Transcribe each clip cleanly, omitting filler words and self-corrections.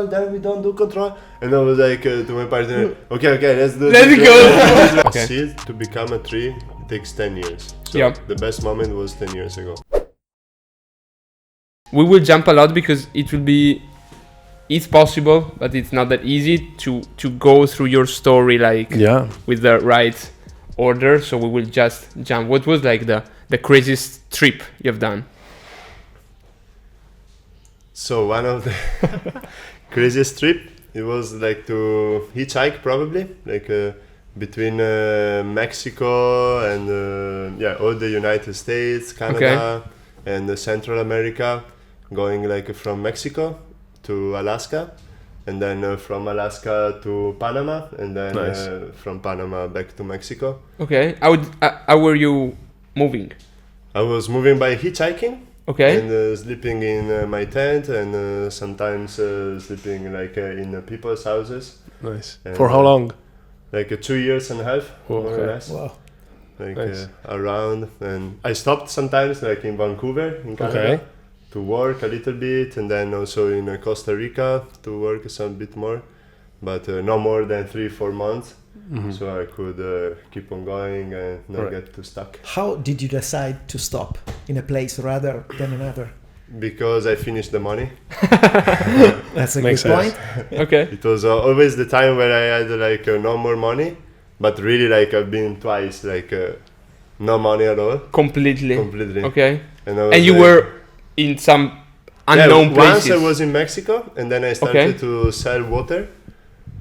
then we don't do control. And I was like to my partner, okay, let's do Let's go. Okay. Seed to become a tree, it takes 10 years. So the best moment was 10 years ago. We will jump a lot because it's possible, but it's not that easy to go through your story with the right order. So we will just jump. What was like the craziest trip you've done? So one of the craziest trip, it was like to hitchhike probably, like between Mexico and all the United States, Canada, and Central America, going like from Mexico to Alaska, and then from Alaska to Panama, and then from Panama back to Mexico. Okay, how were you moving? I was moving by hitchhiking. Okay. And sleeping in my tent, and sometimes sleeping like in people's houses. Nice. And, for how long? Like 2 years and a half, more or less. Wow. Like around, and I stopped sometimes, like in Vancouver, in Canada, to work a little bit, and then also in Costa Rica to work some bit more, but no more than 3-4 months. Mm-hmm. So I could keep on going and not get too stuck. How did you decide to stop in a place rather than another? Because I finished the money. That's a good point. Okay. It was always the time where I had like no more money, but really like I've been twice like no money at all. Completely. Okay. And you were in some unknown places. Once I was in Mexico, and then I started to sell water.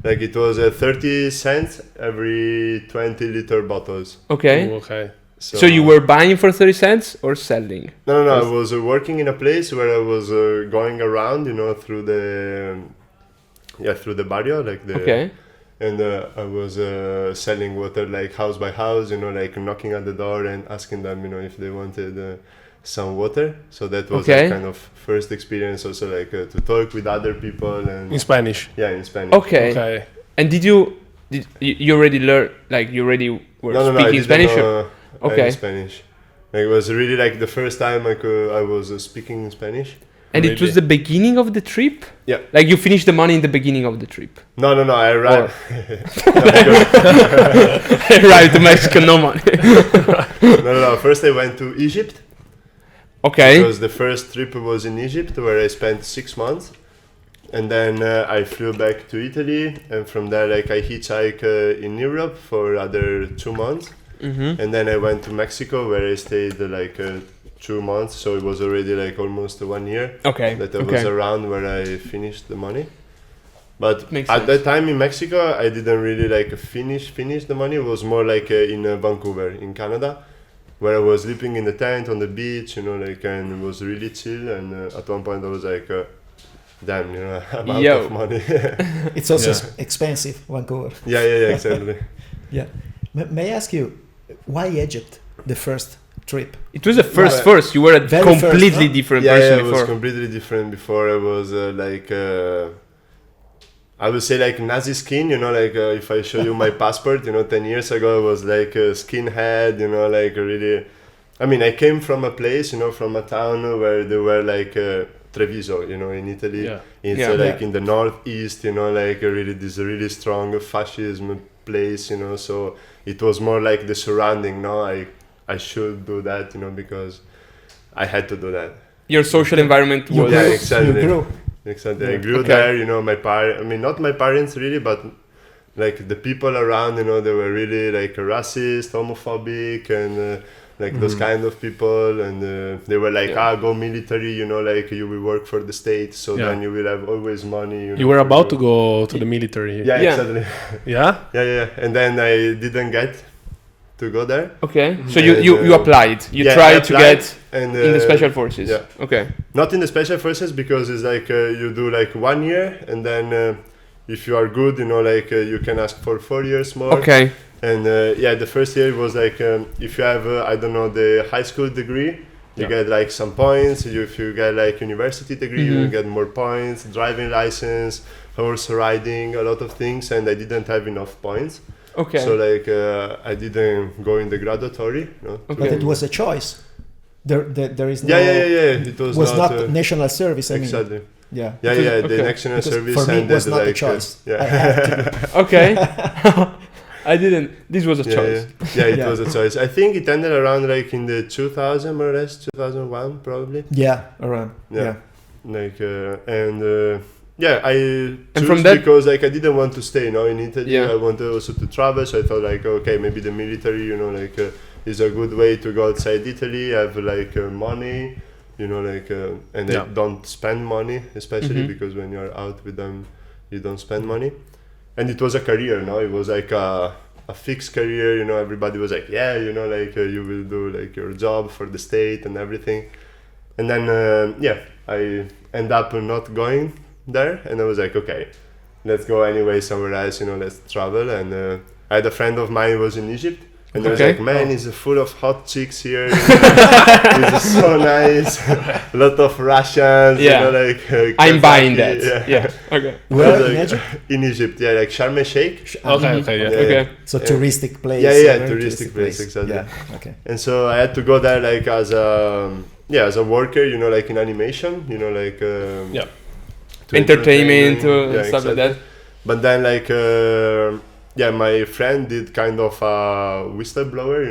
Like it was 30 cents every 20-liter bottles. Okay. Okay. So you were buying for 30 cents or selling? No. I was working in a place where I was going around, through the barrio, like the. Okay. And I was selling water like house by house, like knocking at the door and asking them, if they wanted some water. So that was a kind of first experience, also like to talk with other people and in Spanish. Yeah, in Spanish. Okay. And did you already learn? Like you already were speaking Spanish? In Spanish. Like, it was really like the first time I was speaking in Spanish. And it was the beginning of the trip? Yeah. Like you finished the money in the beginning of the trip? No. I arrived. I arrived to Mexico, no money. No. First I went to Egypt. Okay. Because the first trip was in Egypt, where I spent 6 months. And then I flew back to Italy. And from there, like I hitchhiked in Europe for other 2 months. Mm-hmm. And then I went to Mexico, where I stayed like 2 months. So it was already like almost 1 year that I was around where I finished the money. But at that time in Mexico, I didn't really like finish the money. It was more like in Vancouver, in Canada, where I was sleeping in the tent on the beach, and it was really chill. And at one point I was like, damn, I'm out of money. It's also expensive, Vancouver. Yeah, exactly. Yeah. May I ask you, why Egypt, the first trip? It was the first. You were a completely different person before. Yeah, it was completely different before. I was I would say like Nazi skin, if I show you my passport, 10 years ago, I was like a skinhead, like really. I mean, I came from a place, from a town where they were like Treviso, in Italy. Yeah. It's in the northeast, like this really strong fascism place, so it was more like the surrounding, I should do that, because I had to do that. Your social environment was... Yeah, exactly. You grew. Exactly. I grew there, my parents, not my parents really, but like the people around, they were really like racist, homophobic, and those kind of people, and they were like, go military, like you will work for the state, so then you will have always money. You were about to go to the military. Yeah, exactly. Yeah? Yeah. And then I didn't get to go there. Okay. So you applied. You tried to get in the special forces. Yeah. Okay. Not in the special forces, because it's like you do like 1 year, and then if you are good, you can ask for 4 years more. Okay. And the first year was like if you have the high school degree, you get like some points. If you get like university degree, you get more points. Driving license, horse riding, a lot of things, and I didn't have enough points. Okay. So like I didn't go in the graduatory. But it was a choice. There is no. Yeah. It was not national service. Exactly. Yeah. The national service. For me, it was not a choice. I had to. Okay. I didn't. This was a choice. It was a choice. I think it ended around like in the 2000 more or less, 2001 probably. Yeah, around. Yeah. Like I chose from that, because like I didn't want to stay, in Italy. Yeah. I wanted also to travel, so I thought like, okay, maybe the military, is a good way to go outside Italy, have like money, and they don't spend money, especially because when you're out with them, you don't spend money. And it was a career, it was like a fixed career, everybody was like, you will do like your job for the state and everything. And then, I end up not going there, and I was like, okay, let's go anyway somewhere else, let's travel. And I had a friend of mine who was in Egypt, and I was like, man, it's full of hot chicks here. It's so nice. A lot of Russians. I'm buying that. Yeah. Okay. Where in Egypt? In Egypt, like Sharm el Sheikh. Okay. So touristic place. Touristic place, exactly. Yeah. Okay. And so I had to go there like as a worker, like in animation, entertainment, stuff like that. But then my friend did kind of a whistleblower,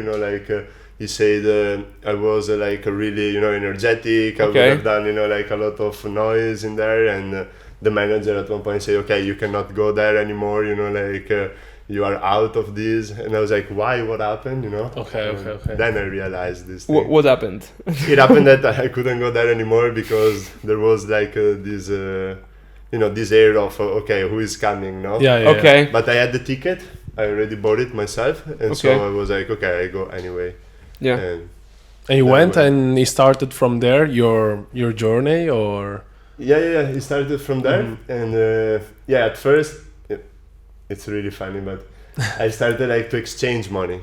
he said I was really, energetic. I would have done, a lot of noise in there. And the manager at one point said, okay, you cannot go there anymore, you are out of this. And I was like, why? What happened, Okay. Then I realized this thing. What happened? It happened that I couldn't go there anymore because there was this... this air of who is coming, no? Okay. But I had the ticket. I already bought it myself, and so I was like, okay, I go anyway. Yeah. And you went, and you started from there your journey, or? Yeah. It started from there, and at first, it's really funny, but I started to exchange money.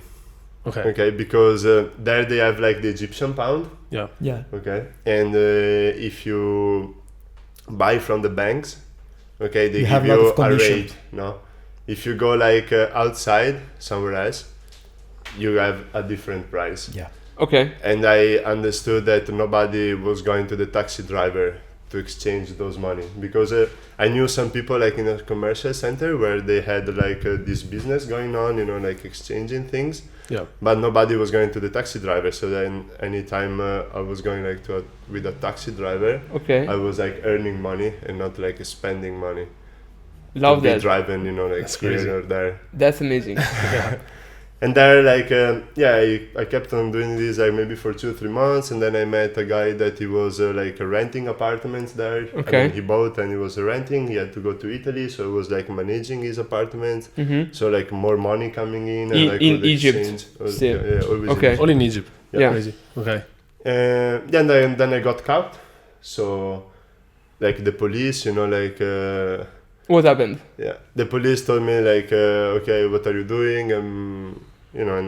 Okay. Because there they have the Egyptian pound. Yeah. Okay. And if you buy from the banks, they give you a rate, no? If you go outside somewhere else, you have a different price. Yeah. Okay. And I understood that nobody was going to the taxi driver to exchange those money, because I knew some people in a commercial center where they had this business going on, exchanging things. Yeah. But nobody was going to the taxi driver. So then anytime I was going with a taxi driver, I was earning money and not spending money. Love that. Driving, here or there. That's amazing. And there, I kept on doing this maybe for 2-3 months, and then I met a guy that he was renting apartments there. Okay. And he bought and he was renting. He had to go to Italy, so it was managing his apartments. So more money coming in. And, in Egypt. Always All in Egypt. Yeah. Crazy. Okay. Then I got caught. So the police, What happened? Yeah, the police told me okay, what are you doing? And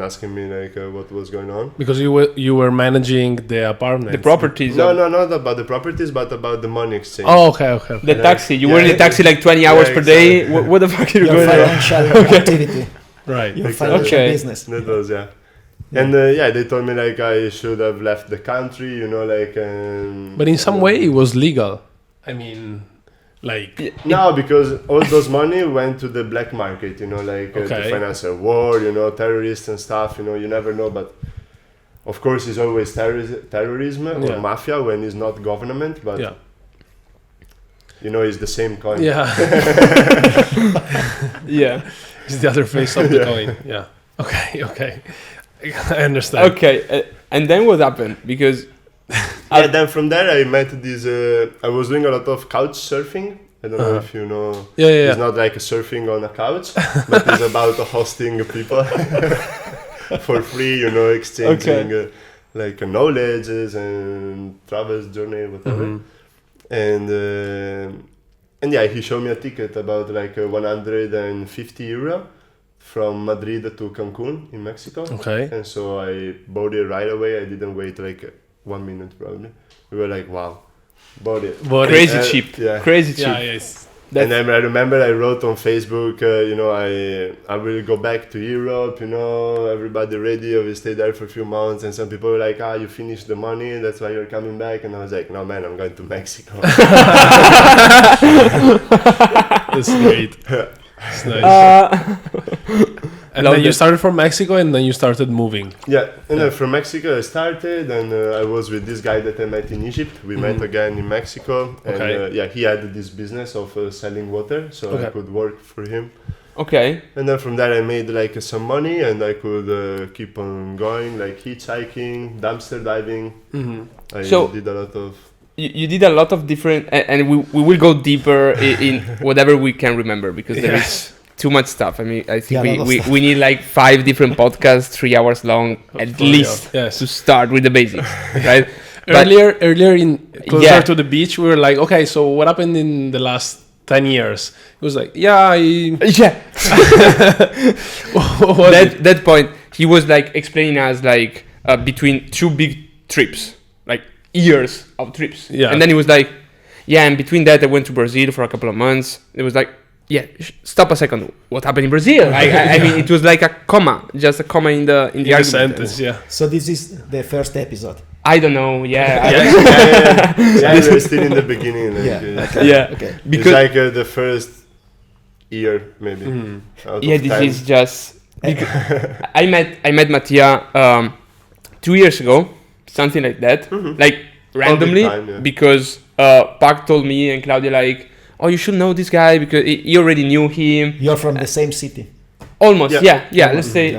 asking me what was going on. Because you were managing the apartment. The properties. No, not about the properties, but about the money exchange. Oh, okay. The taxi. You were in the taxi 20 hours per day. What the fuck are you Your going on? financial activity. Right. Your financial business. That was, And they told me I should have left the country, But in some way it was legal. I mean... No, because all those money went to the black market, to finance a war, terrorists and stuff, you never know. But of course, it's always terrorism or mafia when it's not government, but it's the same coin. Yeah. Yeah. It's the other face of the coin. Yeah. Okay. I understand. Okay. And then what happened? Because... Then from there I met this. I was doing a lot of couch surfing. I don't know if you know. Yeah. It's not a surfing on a couch, but it's about hosting people for free. Exchanging knowledges and travel journey, whatever. And he showed me a ticket about 150 euro from Madrid to Cancun in Mexico. Okay. And so I bought it right away. I didn't wait 1 minute probably. We were wow, bought it. Crazy cheap. Yeah. Crazy cheap. Yeah, yes. And then I remember I wrote on Facebook, I will go back to Europe, everybody ready, I will stay there for a few months. And some people were like, you finished the money, that's why you're coming back. And I was like, no, man, I'm going to Mexico. That's great. It's nice. And then you started from Mexico and then you started moving. Yeah, and then from Mexico I started, and I was with this guy that I met in Egypt. We met again in Mexico, and he had this business of selling water, so I could work for him. Okay. And then from there I made like some money, and I could keep on going, like hitchhiking, dumpster diving. I did a lot of... You did a lot of different, and we will go deeper in whatever we can remember, because there is too much stuff. I mean, I think we need like 5 different podcasts, 3 hours long at least, to start with the basics, right? Earlier in closer to the beach, we were like, okay, so what happened in the last 10 years? It was like, that point, he was like explaining us like between 2 big trips, like years of trips. Yeah. And then he was like, and between that I went to Brazil for a couple of months. It was like, stop a second. What happened in Brazil? I mean, it was like just a comma in the argument. Sentence. Yeah. So this is the first episode. I don't know. We're still in the beginning. Okay. Because it's like the first year, maybe. This is just. I met Mattia 2 years ago, something like that, like randomly, because Pac told me and Claudia like, you should know this guy because you already knew him. You're from the same city. Almost, let's say,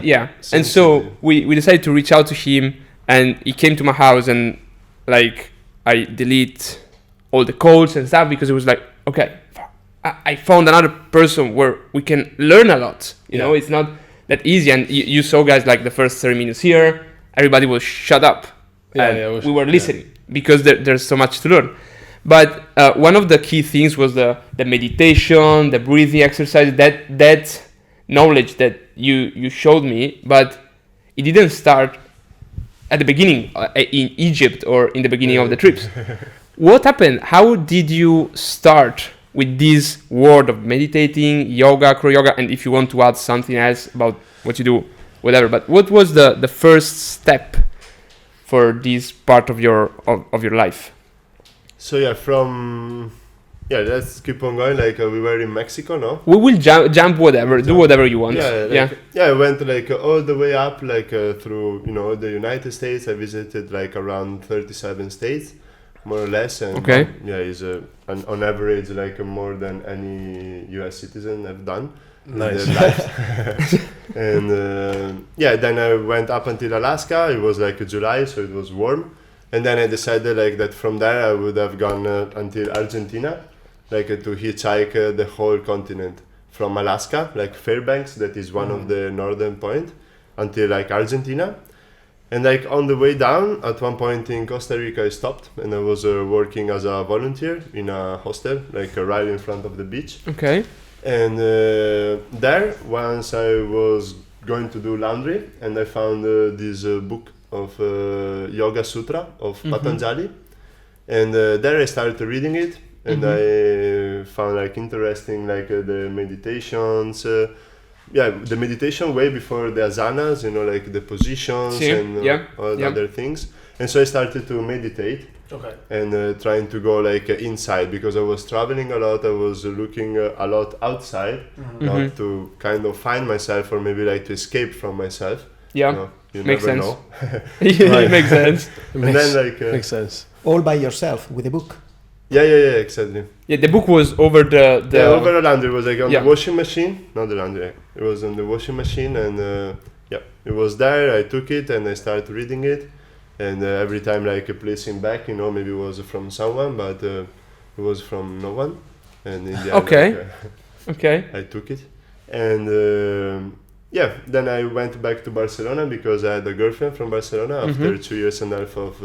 And so we decided to reach out to him, and he came to my house, and like I delete all the codes and stuff, because it was like, okay, I found another person where we can learn a lot. You know, it's not that easy. And you saw, guys, like the first 30 minutes here, everybody was shut up. We were listening because there's so much to learn. But one of the key things was the meditation, the breathing exercise, that knowledge that you showed me, but it didn't start at the beginning in Egypt or in the beginning of the trips. What happened? How did you start with this word of meditating, yoga, acroyoga, and if you want to add something else about what you do, whatever. But what was the first step for this part of your life? So let's keep on going. Like we were in Mexico, no? We will jump whatever, do whatever you want. I went like all the way up, like through the United States. I visited like around 37 states, more or less. And is on average like more than any US citizen have done. Nice. And then I went up until Alaska. It was like July, so it was warm. And then I decided like that from there I would have gone until Argentina, like to hitchhike the whole continent from Alaska, like Fairbanks, that is one of the northern point, until like Argentina. And like on the way down, at one point in Costa Rica, I stopped and I was working as a volunteer in a hostel, like right in front of the beach. Okay. And there, once I was going to do laundry, and I found this book of Yoga Sutra of Patanjali, and there I started reading it, and I found like interesting like the meditations, the meditation way before the asanas, like the positions and all the other things. And so I started to meditate. And trying to go like inside, because I was traveling a lot. I was looking a lot outside, not to kind of find myself or maybe like to escape from myself. You makes never sense. know. It makes sense. Makes sense. All by yourself with a book. Yeah, exactly. Yeah, the book was over the over the laundry. It was like on the washing machine, not the laundry. It was on the washing machine, and it was there. I took it and I started reading it. And every time like placing back, maybe it was from someone, but it was from no one. And in the end, I took it. And then I went back to Barcelona because I had a girlfriend from Barcelona after 2 years and a half of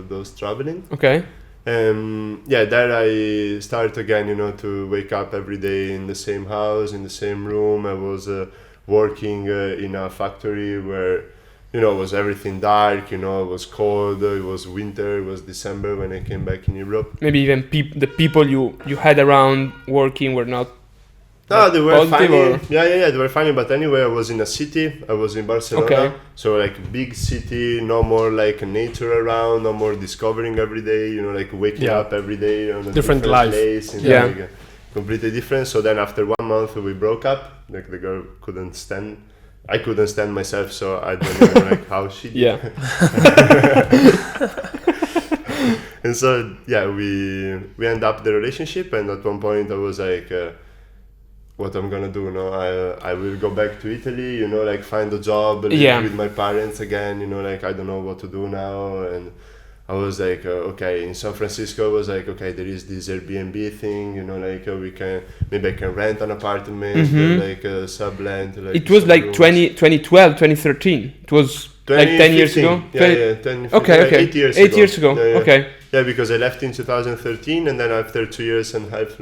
those traveling. There I started again, to wake up every day in the same house, in the same room. I was working in a factory where it was everything dark, it was cold, it was winter, it was December when I came back in Europe. Maybe even the people you had around working were not. No, they were funny. Or? Yeah, they were funny. But anyway, I was in a city. I was in Barcelona. Okay. So like big city, no more like nature around, no more discovering every day. Like waking up every day on a different life. Place. Like, completely different. So then after 1 month we broke up. Like the girl couldn't stand. I couldn't stand myself. So I don't know like how she did. Yeah. And so we end up the relationship. And at one point I was like. What I'm gonna do now? I will go back to Italy, like find a job, live with my parents again, like I don't know what to do now. And I was like, okay, in San Francisco, I was like, okay, there is this Airbnb thing, like maybe I can rent an apartment, like sublet. Like it was like 2012, 2013. It was like 10 years ago. Yeah, 10. Okay. 8 years. 8 years ago. Yeah. Okay. Yeah, because I left in 2013, and then after 2 years and a half.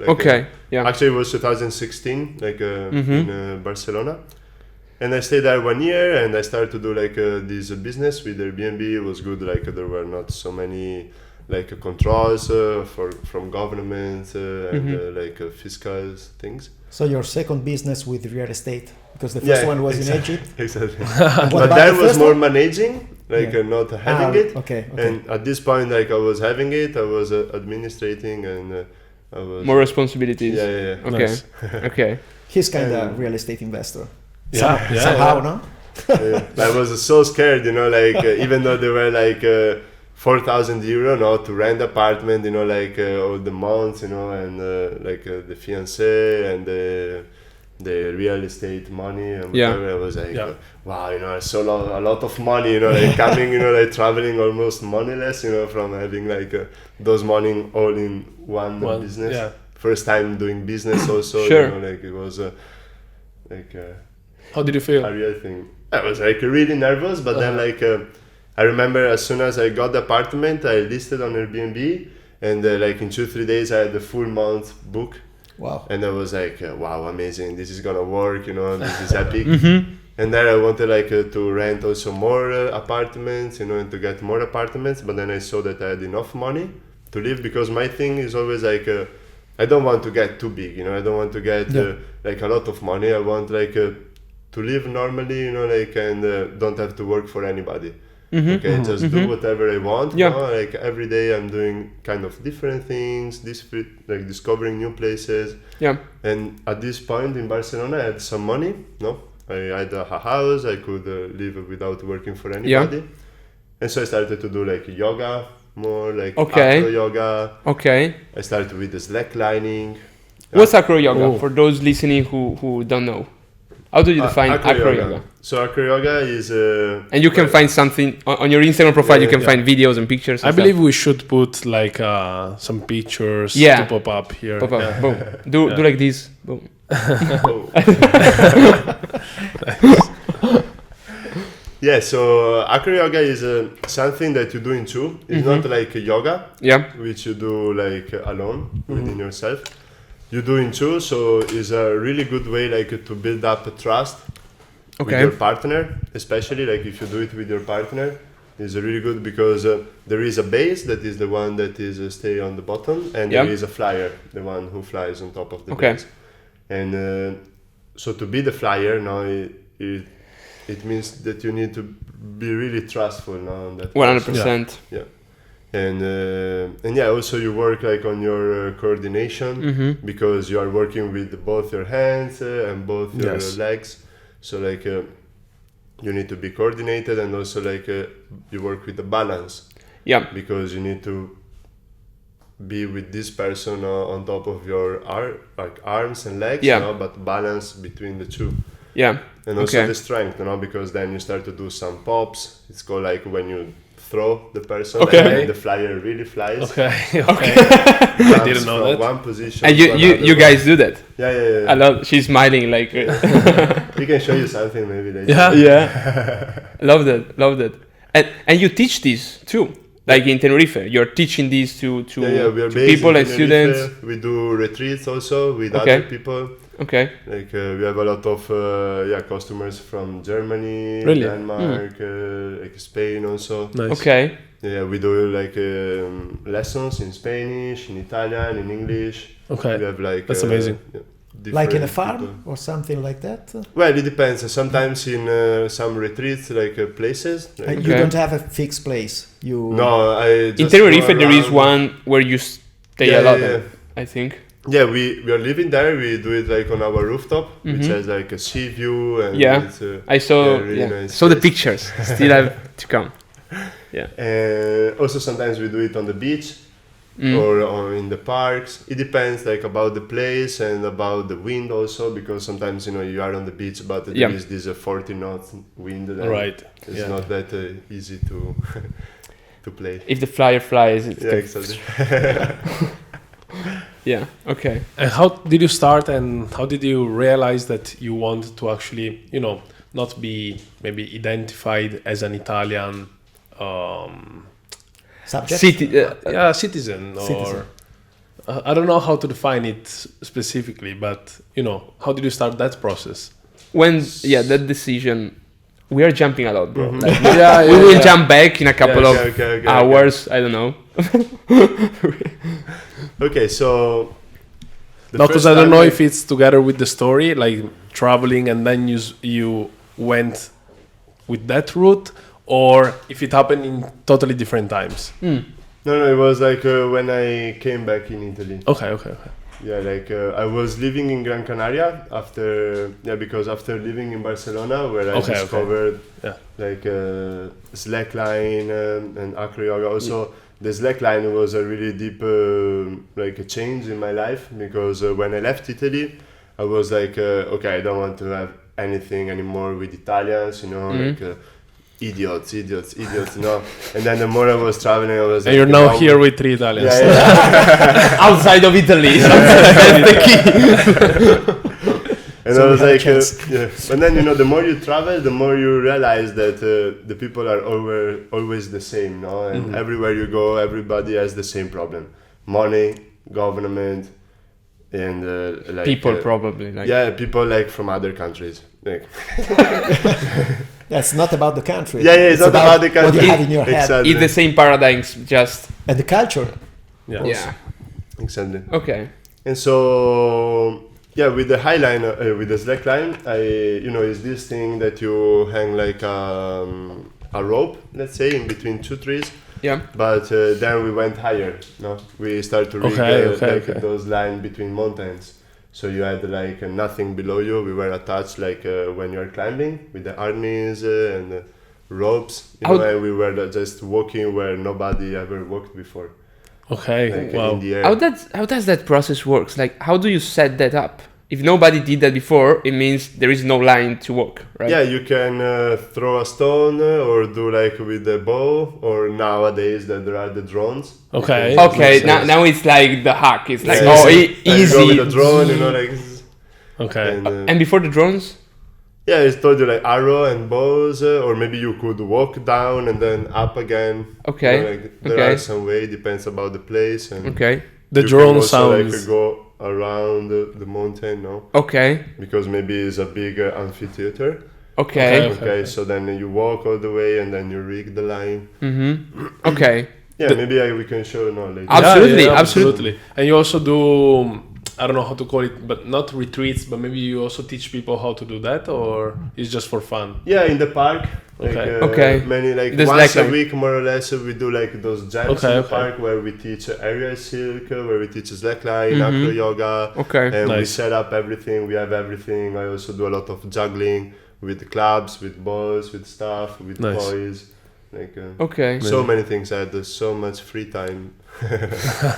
Actually, it was 2016, like in Barcelona, and I stayed there 1 year, and I started to do like this business with Airbnb. It was good. Like there were not so many like controls from government and like fiscal things. So your second business with real estate, because the first one was in Egypt. Exactly. But that was more managing. Not having it. Okay. And at this point, like I was having it, I was administrating, and I was more responsibilities. Yeah. Okay. Nice. Okay. He's kind of real estate investor. Somehow, no? I was so scared, like even though they were like 4,000 euro, no, to rent apartment, like all the months, and like the fiancé and the real estate money and whatever. I was like, wow, I saw a lot of money, like coming, like traveling almost moneyless, from having like those money all in one business. Yeah. First time doing business also, Sure. like it was like how did you feel? a real thing. I was like really nervous, but then like I remember as soon as I got the apartment, I listed on Airbnb, and like in 2-3 days I had the full month book. Wow. And I was like, wow, amazing, this is gonna work, this is epic. And then I wanted like to rent also more apartments, and to get more apartments, but then I saw that I had enough money to live, because my thing is always like, I don't want to get too big, I don't want to get like a lot of money. I want like to live normally, like, and don't have to work for anybody. Just do whatever I want. Like every day I'm doing kind of different things, like discovering new places. And at this point in Barcelona, I had some money. I had a house. I could live without working for anybody. And so I started to do like yoga, more like Acroyoga. I started with the slacklining. What's Acroyoga for those listening who don't know? How do you define Acroyoga? So Acroyoga is and you can find something on your Instagram profile. You can find videos and pictures. And I believe we should put like some pictures to pop up here. Pop up. Boom. Do like this. Boom. Yeah, so Acroyoga is something that you do in two. It's not like yoga, which you do like alone within yourself. You do in two, so it's a really good way like to build up a trust with your partner, especially like if you do it with your partner. It's really good because there is a base that is the one that is stay on the bottom, and there is a flyer, the one who flies on top of the base. And so to be the flyer now, it means that you need to be really trustful now on that. 100%. Yeah. And also you work like on your coordination because you are working with both your hands and both your legs. So like you need to be coordinated, and also like you work with the balance. Yeah. Because you need to be with this person on top of your arms and legs, but balance between the two. Yeah. And also the strength, because then you start to do some pops. It's called like when you throw the person and the flyer really flies. I didn't know that. One position. And you guys do that? Yeah. I love. She's smiling like. We can show you something maybe later. Yeah. Love that. And you teach this too, like in Tenerife. You're teaching these to people and students. We do retreats also with other people. Okay. Like we have a lot of customers from Germany, Really? Denmark, like Spain also. Nice. Okay. Yeah, we do like lessons in Spanish, in Italian, in English. Okay. We have like That's amazing. Like in a different farm people. or something like that? Well, it depends. Sometimes in some retreats, like places. Like, You don't have a fixed place. You no, I just In Tenerife, go there is around. one where you stay a lot. Yeah. I think. Yeah, we are living there. We do it like on our rooftop, which Mhm. has like a sea view. And Yeah. it's, I saw. really nice saw the place. pictures. Still have to come. And also sometimes we do it on the beach Mm. or in the parks. It depends like about the place and about the wind also, because sometimes you are on the beach but there is this 40 knot wind. And Right. It's not that easy to to play. If the flyer flies, it's Yeah, exactly. yeah. Okay. And how did you start, and how did you realize that you want to actually, not be maybe identified as an Italian subject. citizen, or Citizen. I don't know how to define it specifically, but how did you start that process? When that decision, we are jumping a lot, bro. Mhm. Like, Yeah, we will jump back in a couple of Okay. hours. I don't know. Okay, so the Because first I don't time know I- if it's together with the story, like traveling and then you went with that route, or if it happened in totally different times. No, it was like when I came back in Italy. Okay. Yeah, like I was living in Gran Canaria because after living in Barcelona, where I discovered like Slackline and Acroyoga. Also, the Slackline was a really deep like a change in my life, because when I left Italy, I was like, okay, I don't want to have anything anymore with Italians, like. Idiots, And then the more I was traveling, I was And like, you're now here with 3 Italians. Outside of Italy. That's the key. And So I was we have a like, chance. but then the more you travel, the more you realize that the people are always the same, no? And everywhere you go, everybody has the same problem: money, government, and like People probably. Like, people like from other countries. Like, That's not about the country. it's not about the country. What you have in your head Exactly. It's the same paradigms, just and the culture. yeah. Exactly. Okay. And so, with the highline, with the slackline, is this thing that you hang like a rope, let's say, in between 2 trees. Yeah. But then we went higher. No, we started to rig those lines between mountains. So you had like nothing below you. We were attached like when you are climbing with the armies and ropes. And we were just walking where nobody ever walked before. Okay. Like, Wow. in the air. How does that process works? Like, how do you set that up? If nobody did that before, it means there is no line to walk, right? Yeah, you can throw a stone or do like with the bow, or nowadays that there are the drones. Okay. Okay. Now it's like the hack. It's like You easy. go with the drone, like. Okay. And before the drones? yeah, it's told you like arrow and bows, or maybe you could walk down and then up again. Okay. There are some way, depends about the place. And Okay. The you drone can also, sounds. like go around the mountain, no? Okay. Because maybe it's a big amphitheater. Okay. Okay, so then you walk all the way and then you rig the line. Mm-hmm. Okay. Yeah, maybe we can show now later. Absolutely. And you also do, I don't know how to call it, but not retreats, but maybe you also teach people how to do that, or it's just for fun? Yeah, in the park. Okay. Many There's once like a week more or less we do like those jams in the park where we teach aerial silk, where we teach slackline, acroyoga. Okay. And we Nice. set up everything. We have everything. I also do a lot of juggling with clubs, with balls, with stuff, with Nice. toys. Like Okay. so many things. I had so much free time.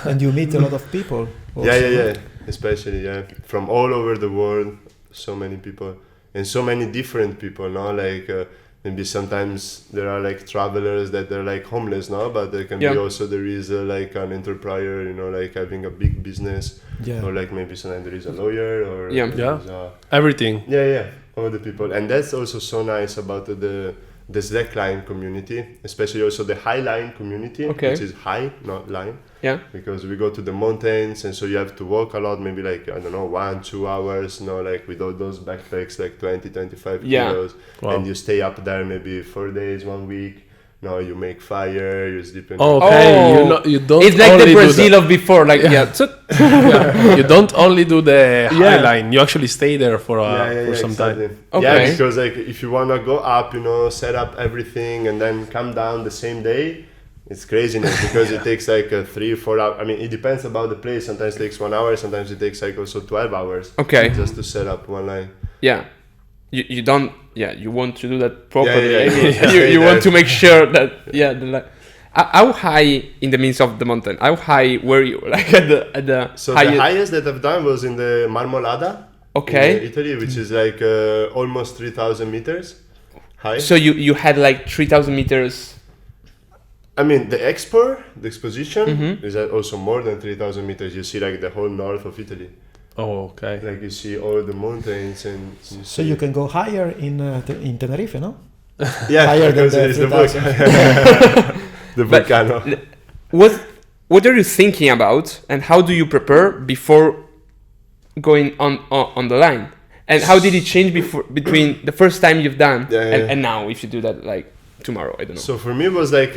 And you meet a lot of people. Also. Yeah. Especially from all over the world. So many people and so many different people. No, like. Maybe sometimes there are like travelers that they're like homeless now, but there can be also there is like an entrepreneur, like having a big business, or like maybe sometimes there is a lawyer or everything. Yeah, all the people, and that's also so nice about the the Slackline community, especially also the high line community, which is high, not line. Yeah. Because we go to the mountains, and so you have to walk a lot, maybe like, I don't know, 1-2 hours, like with all those backpacks, like 20-25 kilos. Wow. And you stay up there maybe 4 days, 1 week. You make fire, you sleep in. You don't. It's like the Brazil of before, like You don't only do the high line. You actually stay there for some time. Okay. Yeah, because like if you wanna go up, set up everything and then come down the same day, it's craziness because it takes like 3-4 hours. I mean, it depends about the place. Sometimes it takes 1 hour. Sometimes it takes like also 12 hours. Okay. Just to set up one line. Yeah. You don't. Yeah, you want to do that properly. Yeah. You want to make sure that how high in the midst of the mountain? How high were you? Like at the So highest? the highest that I've done was in the Marmolada, in Italy, which is like almost 3,000 meters high. So you had like 3,000 meters. I mean, the exposition is also more than 3,000 meters. You see like the whole north of Italy. Oh, okay. Like you see all the mountains and. So you can go higher in Tenerife, no? Yeah, higher than the volcano. What are you thinking about, and how do you prepare before going on the line? And how did it change between the first time you've done and now, if you do that like tomorrow? I don't know. So for me, it was like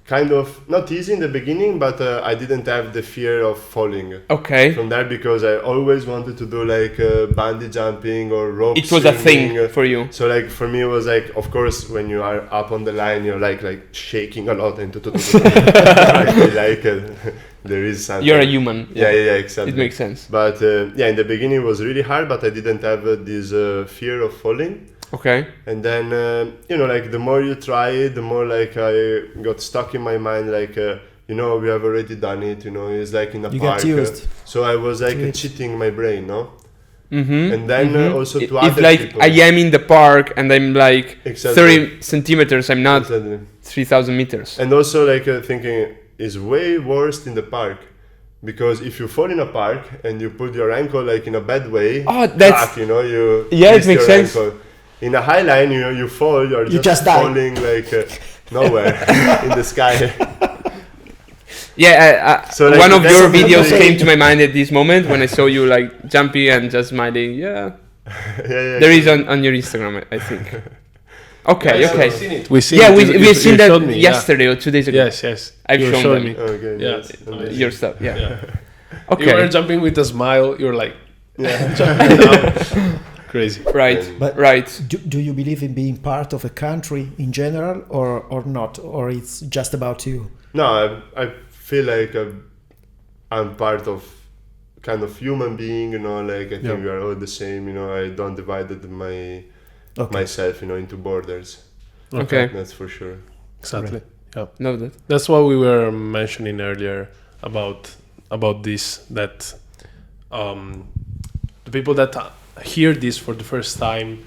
kind of not easy in the beginning, but I didn't have the fear of falling. Okay. From there, because I always wanted to do like bungee jumping or rope. It was a thing for you. So like for me, it was like, of course, when you are up on the line, you're like shaking a lot and there is something. You're a human. Yeah, exactly. It makes sense. But in the beginning it was really hard, but I didn't have this fear of falling. Okay. And then, like the more you try it, the more like I got stuck in my mind, like, we have already done it, it's like in a park. You got used. So I was like cheating my brain, no? Mm-hmm. And then also to other if like people. I am in the park and I'm like 30 centimeters, I'm not 3,000 meters. And also like thinking is way worse in the park. Because if you fall in a park and you put your ankle like in a bad way, that's you it makes sense. Ankle. In a high line, you fall, you're just falling like nowhere in the sky. Yeah, so like one of your videos came to my mind at this moment when I saw you like jumping and just smiling. Yeah. There is on your Instagram, I think. Okay. We've seen it. We've seen that yesterday or 2 days ago. Yes. I've shown them. Me. Okay, your stuff. Yeah. Okay. You were jumping with a smile. You're like, jumping down. Crazy. Right. But right. Do you believe in being part of a country in general, or not, or it's just about you? No, I feel like I'm part of kind of human being. Like I think we are all the same. I don't divide myself, into borders. Okay. That's for sure. Exactly. Right. Yeah. Know that. That's what we were mentioning earlier about this, that the people that hear this for the first time,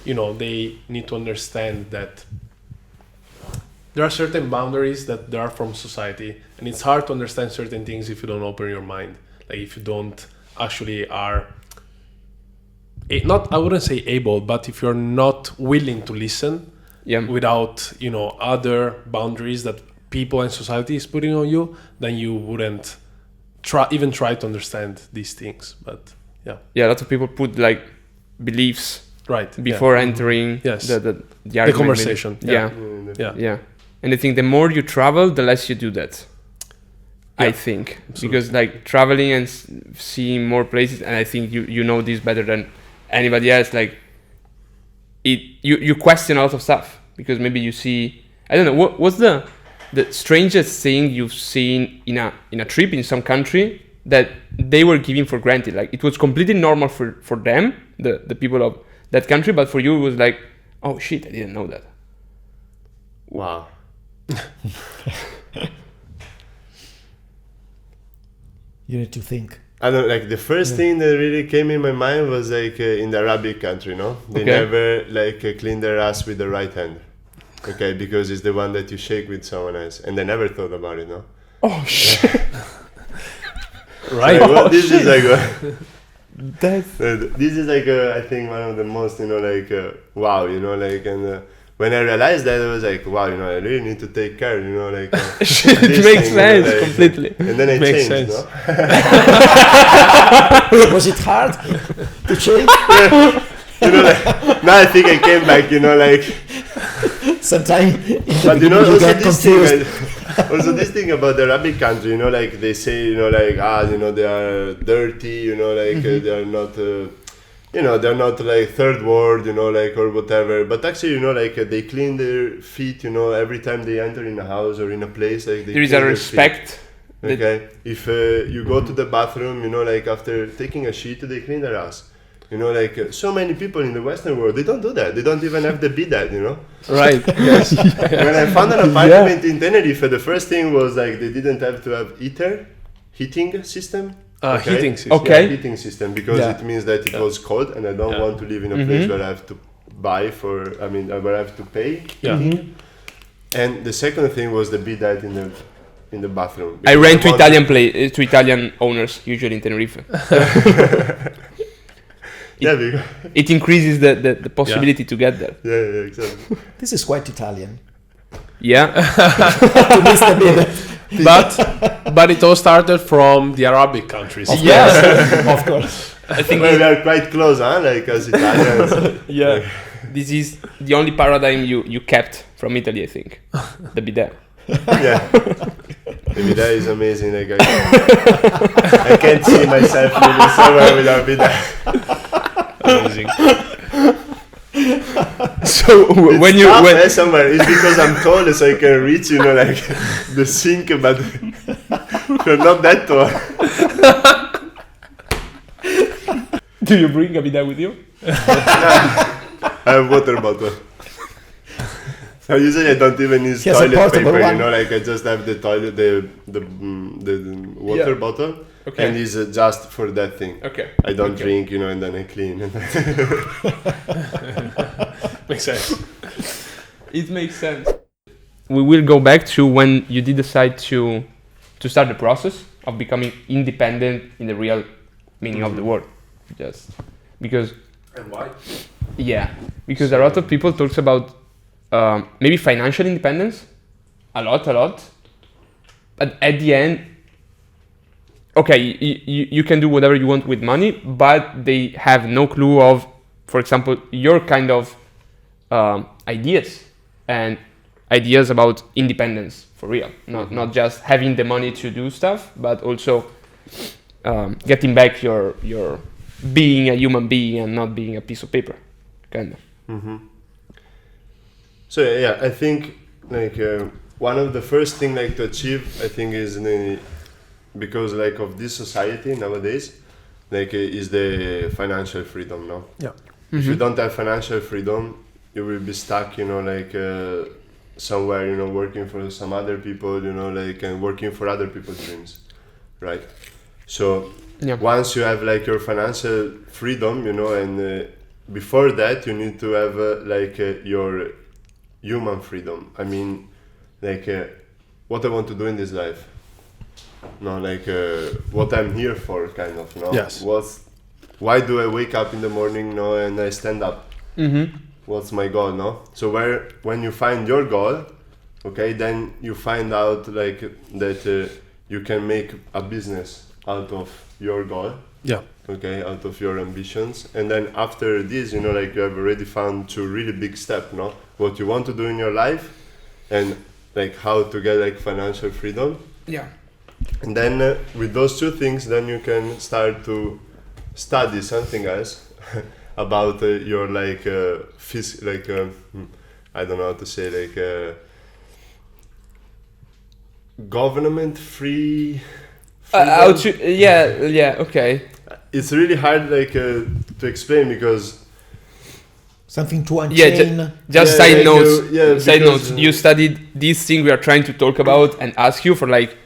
they need to understand that there are certain boundaries that there are from society, and it's hard to understand certain things if you don't open your mind. Like if you don't actually are I wouldn't say able, but if you're not willing to listen without, other boundaries that people and society is putting on you, then you wouldn't try to understand these things. But yeah, lots of people put like beliefs before entering the conversation. Yeah. And I think the more you travel, the less you do that. I think. Absolutely. Because like traveling and seeing more places, and I think you know this better than anybody else, like you question a lot of stuff because maybe you see, I don't know, what's the strangest thing you've seen in a trip in some country that they were giving for granted? Like it was completely normal for them, the people of that country, but for you it was like, oh shit, I didn't know that. Wow. You need to think. I don't like the first thing that really came in my mind was like in the Arabic country, no? They never like clean their ass with the right hand. Okay, because it's the one that you shake with someone else, and they never thought about it, no? Oh shit! Right. So, this is like this is like I think one of the most wow, like, and when I realized that, I was like, wow, you know, I really need to take care, you know, like it makes sense, you know, like, completely. And then I makes changed, sense. no? Was it hard to change? You know, like, now I think I came back, you know, like. Sometimes, But you know, you also get this confused. thing, also this thing about the Arabic country, you know, like they say, you know, like you know, they are dirty, you know, like they are not, you know, they're not like third world, you know, like or whatever. But actually, you know, like they clean their feet, you know, every time they enter in a house or in a place, like they There is clean a their respect. feet. Okay, if you go to the bathroom, you know, like after taking a shit, they clean their ass. You know, like so many people in the Western world, they don't do that. They don't even have the bidet, you know. Right. Yes. When I found an apartment in Tenerife, the first thing was like they didn't have to have heating system. Heating system. Okay. Yeah, heating system, because it means that it was cold, and I don't want to live in a place where I have to where I have to pay heating. And the second thing was the bidet in the bathroom. I rent to Italian owners usually in Tenerife. It increases the possibility to get there. Yeah, exactly. This is quite Italian. Yeah. But it all started from the Arabic countries. Yes. Of course. I think Well, we are quite close, huh? Like as Italians. yeah. This is the only paradigm you kept from Italy, I think. The bidet. Yeah. The bidet is amazing. Like I can't see myself living somewhere without bidet. Amazing. So when you went somewhere, it's because I'm tall, so I can reach, you know, like the sink, but you're not that tall. do you bring a bidet with you? I have water bottle. So usually I don't even use He has a toilet portable paper, one. you know, like I just have the toilet, the water bottle, Okay. and it's just for that thing. Okay. I don't Okay. drink, you know, and then I clean. Makes sense. It makes sense. We will go back to when you did decide to start the process of becoming independent in the real meaning of the word. Just because. And why? Yeah, because a lot of people talks about maybe financial independence, a lot. But at the end, okay, you can do whatever you want with money, but they have no clue of, for example, your kind of ideas and ideas about independence for real. Not just having the money to do stuff, but also getting back your being a human being and not being a piece of paper, kind of. Mm-hmm. So yeah, I think like one of the first thing like to achieve, I think, is because like of this society nowadays, like is the financial freedom. No. Yeah. If you don't have financial freedom, you will be stuck, you know, like somewhere, you know, working for some other people, you know, like and working for other people's dreams, right? So once you have like your financial freedom, you know, and before that you need to have your human freedom. I mean, like what I want to do in this life. No, like what I'm here for, kind of. No. Yes. Why do I wake up in the morning, no, and I stand up? Mm-hmm. What's my goal, no? So when you find your goal, okay, then you find out like that you can make a business out of your goal. Yeah. Okay, out of your ambitions, and then after this, you know, like you have already found two really big steps, no? What you want to do in your life, and like how to get like financial freedom. Yeah. And then with those two things, then you can start to study something else about your like I don't know how to say, like government free. Okay. It's really hard like to explain because something to unchain. Just Yeah, side like, notes. Side because, notes. You studied this thing we are trying to talk about and ask you for like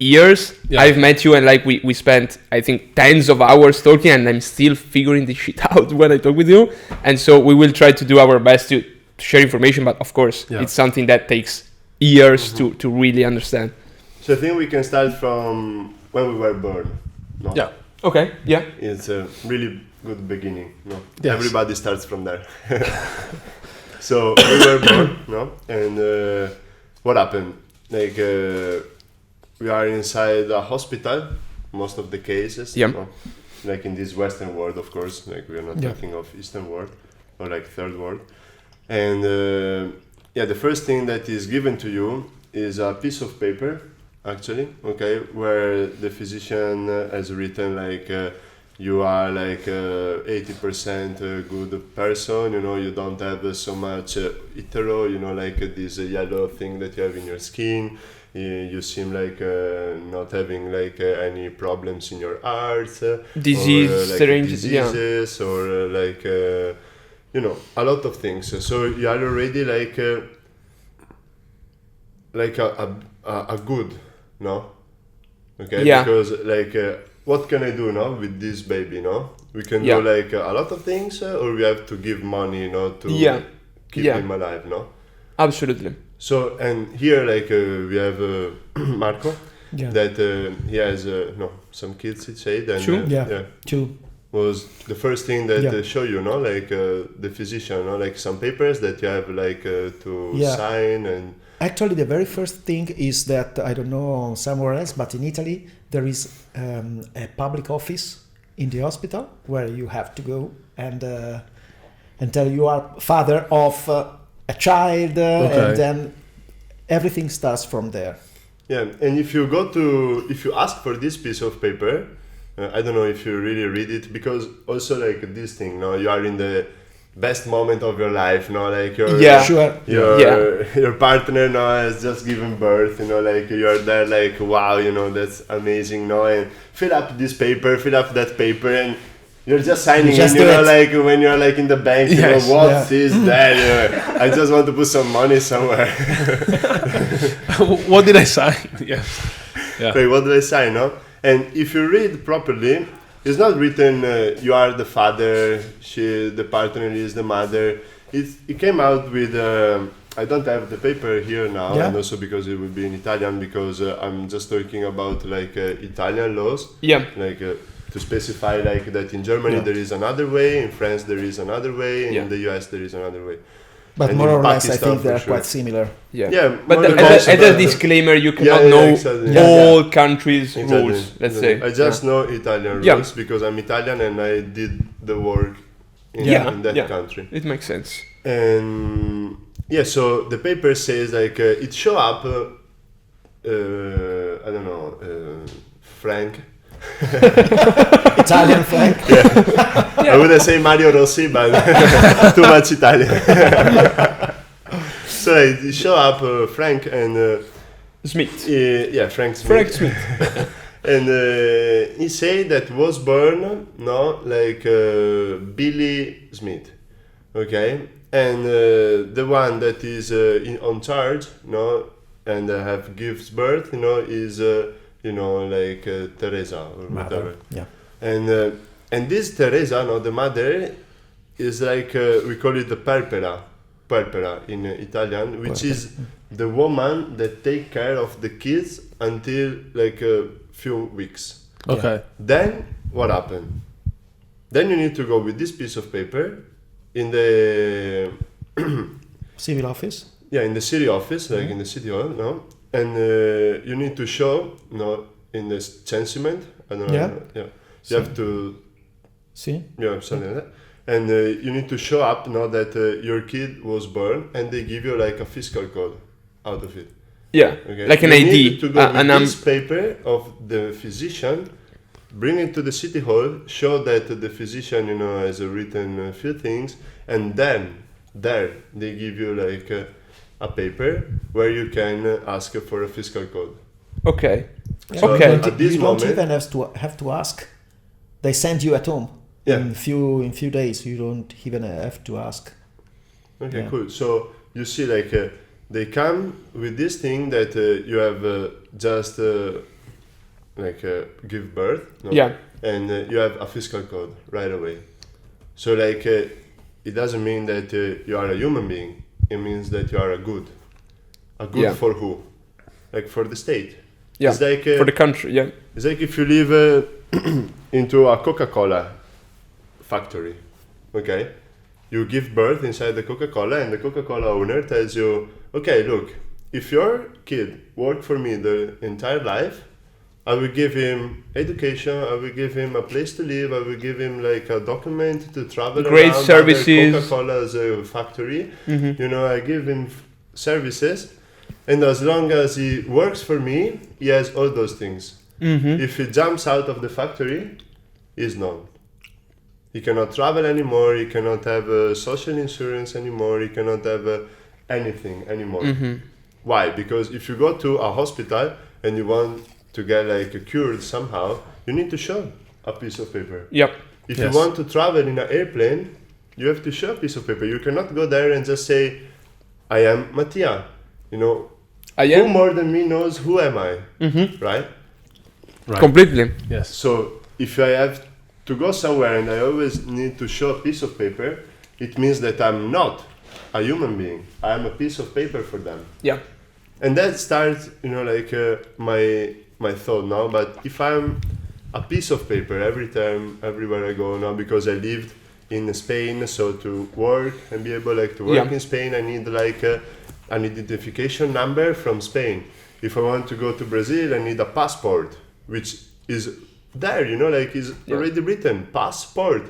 years. Yeah. I've met you and like we spent, I think, tens of hours talking, and I'm still figuring this shit out when I talk with you. And so we will try to do our best to share information, but of course it's something that takes years to really understand. So I think we can start from when we were born. No? Yeah. Okay. Yeah. It's a really good beginning. No, Yes. Everybody starts from there. So we were born, no? And what happened? Like we are inside a hospital, most of the cases. Yeah. No? Like in this Western world, of course. Like we are not talking of Eastern world or like Third world. And the first thing that is given to you is a piece of paper, actually, okay, where the physician has written like you are like 80% good person, you don't have so much hetero, like this yellow thing that you have in your skin. You seem like not having like any problems in your heart, diseases, or like a lot of things. So you are already like a good, no? Okay, because like what can I do now with this baby, no? We can do like a lot of things, or we have to give money, to keep him alive, no? Absolutely. So, and here like we have Marco, that he has some kids, he said, and two was the first thing that show you, like the physician, like some papers that you have like to sign. And actually the very first thing is that, I don't know somewhere else, but in Italy there is a public office in the hospital where you have to go and tell you are father of a child, and then everything starts from there. Yeah, and if you ask for this piece of paper, I don't know if you really read it, because also like this thing, you are in the best moment of your life, like your partner has just given birth, like you are there like, wow, that's amazing, and fill up this paper, fill up that paper, and you're just signing in, like when you're like in the bank, what is that? I just want to put some money somewhere. What did I sign? Yes. Yeah. Wait, what did I sign, no? And if you read properly, it's not written you are the father, the partner is the mother. It came out with, I don't have the paper here now, and also because it will be in Italian, because I'm just talking about like Italian laws. Yeah. Like to specify like that in Germany there is another way, in France there is another way, and in the US there is another way. But and more or less, I Pakistan, think they are quite similar. Yeah. But as a disclaimer, you cannot know all countries' rules, let's say. I just know Italian rules because I'm Italian and I did the work in that country. It makes sense. And so the paper says like it show up, I don't know, Frank. Italian Frank. I wouldn't say Mario Rossi, but too much Italian. So it show up Frank and Smith. Frank Smith. Frank Smith. And he said that was born, like Billy Smith, okay, and the one that is on charge, and gives birth, is like Teresa or whatever. Yeah. And this Teresa, the mother, is like we call it the Perpera in Italian, which is the woman that take care of the kids until like a few weeks. Okay. Then what happened? Then you need to go with this piece of paper in the civil office. Yeah, in the city office, like in the city hall, and you need to show, in the censument. I don't know. Yeah. You have to. See. Yeah, something like that. And you need to show up that your kid was born, and they give you like a fiscal code out of it. Yeah, okay. Like an you ID. Need to go with this paper of the physician, bring it to the city hall, show that the physician, has written a few things, and then there they give you like a paper where you can ask for a fiscal code. Okay. So okay. At this you moment, don't even have to ask. They send you at home. Yeah. In few days, you don't even have to ask. Okay, cool. So you see, like they come with this thing that you have just give birth. Yeah. And you have a fiscal code right away. So like it doesn't mean that you are a human being. It means that you are a good. A good for who? Like for the state. Yeah. It's like for the country. Yeah. It's like if you live into a Coca-Cola factory, okay, you give birth inside the Coca-Cola, and the Coca-Cola owner tells you, okay, look, if your kid worked for me the entire life, I will give him education, I will give him a place to live, I will give him like a document to travel great around services. Coca-Cola's factory. You know, I give him services, and as long as he works for me, he has all those things. If he jumps out of the factory, he's none. He cannot travel anymore, he cannot have social insurance anymore, he cannot have anything anymore. Why? Because if you go to a hospital and you want to get like cured somehow, you need to show a piece of paper. Yep. If you want to travel in an airplane, you have to show a piece of paper. You cannot go there and just say, I am Mattia. You know, who more than me knows who am I, right? Completely. Yes. So if I have to go somewhere and I always need to show a piece of paper, it means that I'm not a human being. I am a piece of paper for them. Yeah. And that starts, you know, like my thought now. But if I'm a piece of paper every time, everywhere I go now, because I lived in Spain, so to work and be able like to work in Spain, I need like an identification number from Spain. If I want to go to Brazil, I need a passport, which is there, you know, like is already written, passport,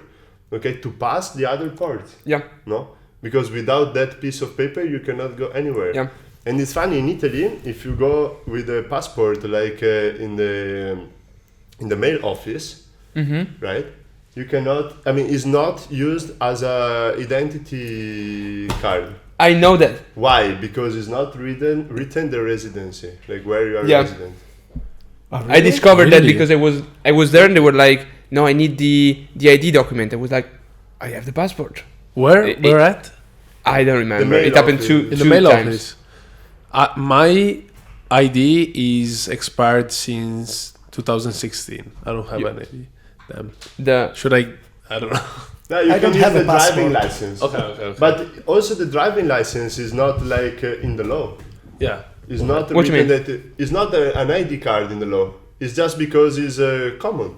okay, to pass the other port. Yeah. No? Because without that piece of paper, you cannot go anywhere. Yeah. And it's funny, in Italy, if you go with a passport, like in the mail office, right? You cannot, I mean, it's not used as a identity card. I know that. Why? Because it's not written the residency, like where you are resident. Oh, really? I discovered that because I was there and they were like, no, I need the ID document. I was like, I have the passport. Where at? I don't remember. mail It happened office. two In the mail times. office. My ID is expired since 2016. I don't have an ID. Damn. Should I don't know. No, you I can don't use have the a passport. driving license. Okay. But also the driving license is not like in the law. Yeah. It's not What you written mean? that it's not an ID card in the law. It's just because it's common.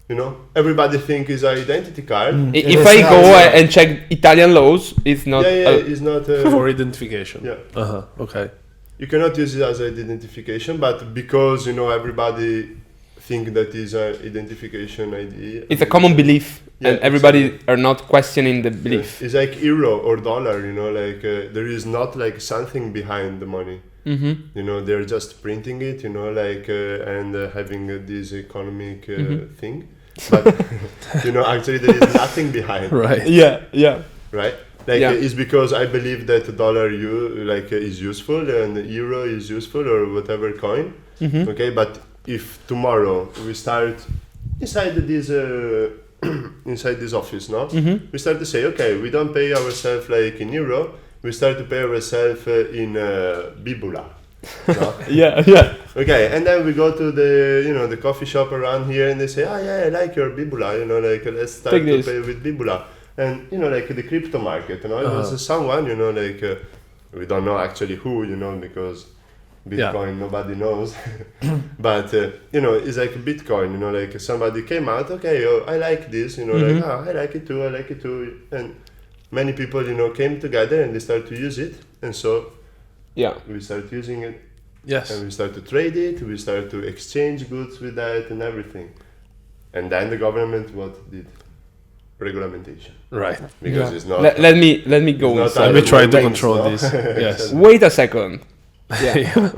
You know, everybody think it's an identity card. If I go and check Italian laws, it's not. It's not For identification. Yeah. Okay. You cannot use it as identification, but because you know everybody think that is an identification ID. It's a common belief, and everybody are not questioning the belief. It's like euro or dollar. You know, like there is not like something behind the money. You know, they're just printing it. You know, like and having this economic thing. But you know, actually there is nothing behind. Right. Yeah. Right. Like it's because I believe that the dollar is useful and the euro is useful or whatever coin. Okay, but if tomorrow we start inside this inside this office, no, we start to say, okay, we don't pay ourselves like in euro. We start to pay ourselves in Bibula. No? Yeah. Okay, and then we go to the coffee shop around here, and they say, oh yeah, I like your Bibula. You know, like let's start to pay with Bibula. And you know, like the crypto market, you know, it was someone, you know, like we don't know actually who, you know, because Bitcoin nobody knows, but you know, it's like Bitcoin, you know, like somebody came out, okay, I like this, you know, like I like it too, and many people, you know, came together and they start to use it, and so we start using it, and we start to trade it, we start to exchange goods with that and everything, and then the government did? Regulation, right? Because it's not. Let me go. Let me try to control this. Yes. Wait a second. Yeah.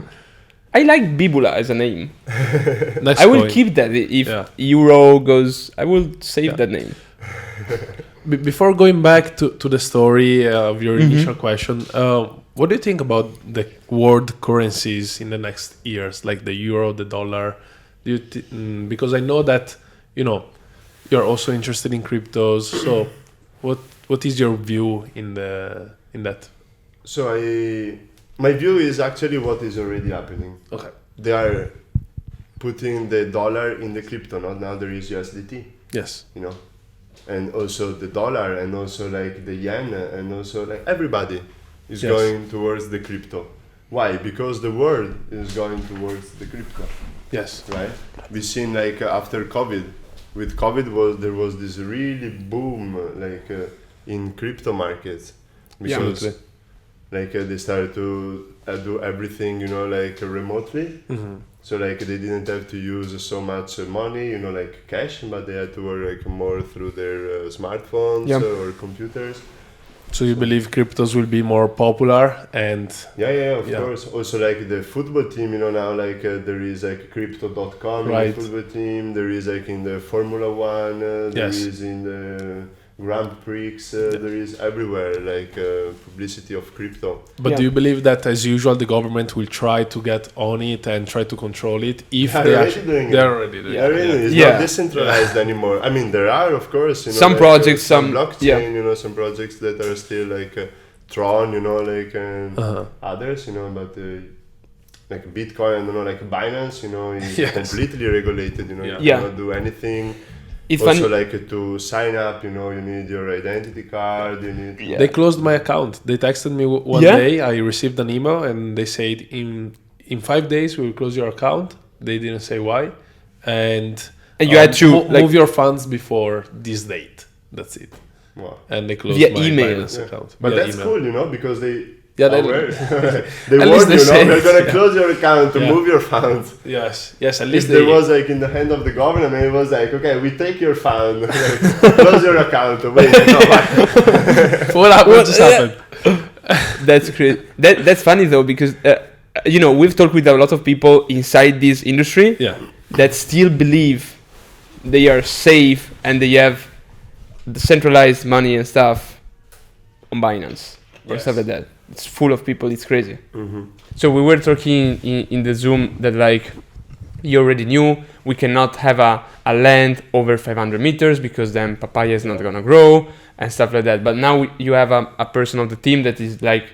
I like Bibula as a name. I will keep that. If euro goes, I will save that name. Before going back to the story of your initial question, what do you think about the world currencies in the next years, like the euro, the dollar? Because I know that you're also interested in cryptos. So, what is your view in that? So my view is actually what is already happening. Okay. They are putting the dollar in the crypto. Now there is USDT. Yes. And also the dollar, and also like the yen, and also like everybody is going towards the crypto. Why? Because the world is going towards the crypto. Yes. Right. We've seen like after COVID. With COVID there was this really boom, like in crypto markets, because like they started to do everything, you know, like remotely. So like they didn't have to use so much money, you know, like cash, but they had to work like more through their smartphones or computers. So you believe cryptos will be more popular and... Of course. Also like the football team, you know, now like there is like crypto.com in the football team, there is like in the Formula One, there is in the Grand Prix, there is everywhere like publicity of crypto. But do you believe that as usual the government will try to get on it and try to control it if they're already doing it? It's not decentralized anymore. I mean, there are of course, you know, some like, projects, some blockchain, you know, some projects that are still like Tron, you know, like others, you know, but like Bitcoin, you know, like Binance, you know, is completely regulated, you know, you cannot do anything. It's also like to sign up, you know, you need your identity card, you need... They closed my account. They texted me one day, I received an email and they said in 5 days we will close your account. They didn't say why. And you had to move your funds before this date. That's it. Wow. And they closed my Binance account. But that's cool, you know, because they... they warn you, know, they're gonna close your account to move your funds. Yes, at least if there was like in the hand of the government, it was like, okay, we take your fund, close your account. Wait, no, what just happened? That's great. That's funny though, because you know, we've talked with a lot of people inside this industry that still believe they are safe and they have the centralized money and stuff on Binance or stuff like that. It's full of people. It's crazy. So we were talking in the Zoom that like you already knew we cannot have a land over 500 meters because then papaya is not gonna grow and stuff like that. But now you have a person on the team that is like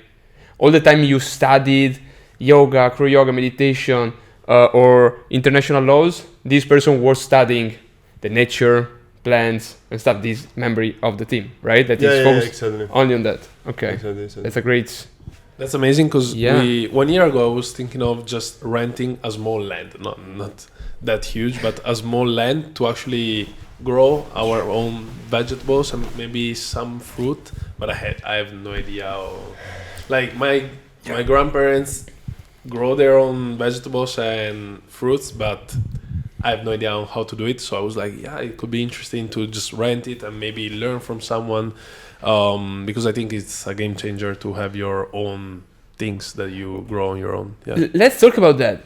all the time you studied yoga, acroyoga, meditation, or international laws. This person was studying the nature, plants and stuff. This member of the team, right? That is focused only on that. Okay, exactly. That's a great. That's amazing because 1 year ago I was thinking of just renting a small land, not that huge, but a small land to actually grow our own vegetables and maybe some fruit. But I have no idea how. Like my grandparents grow their own vegetables and fruits, but I have no idea on how to do it. So I was like, it could be interesting to just rent it and maybe learn from someone, because I think it's a game changer to have your own things that you grow on your own. Let's talk about that.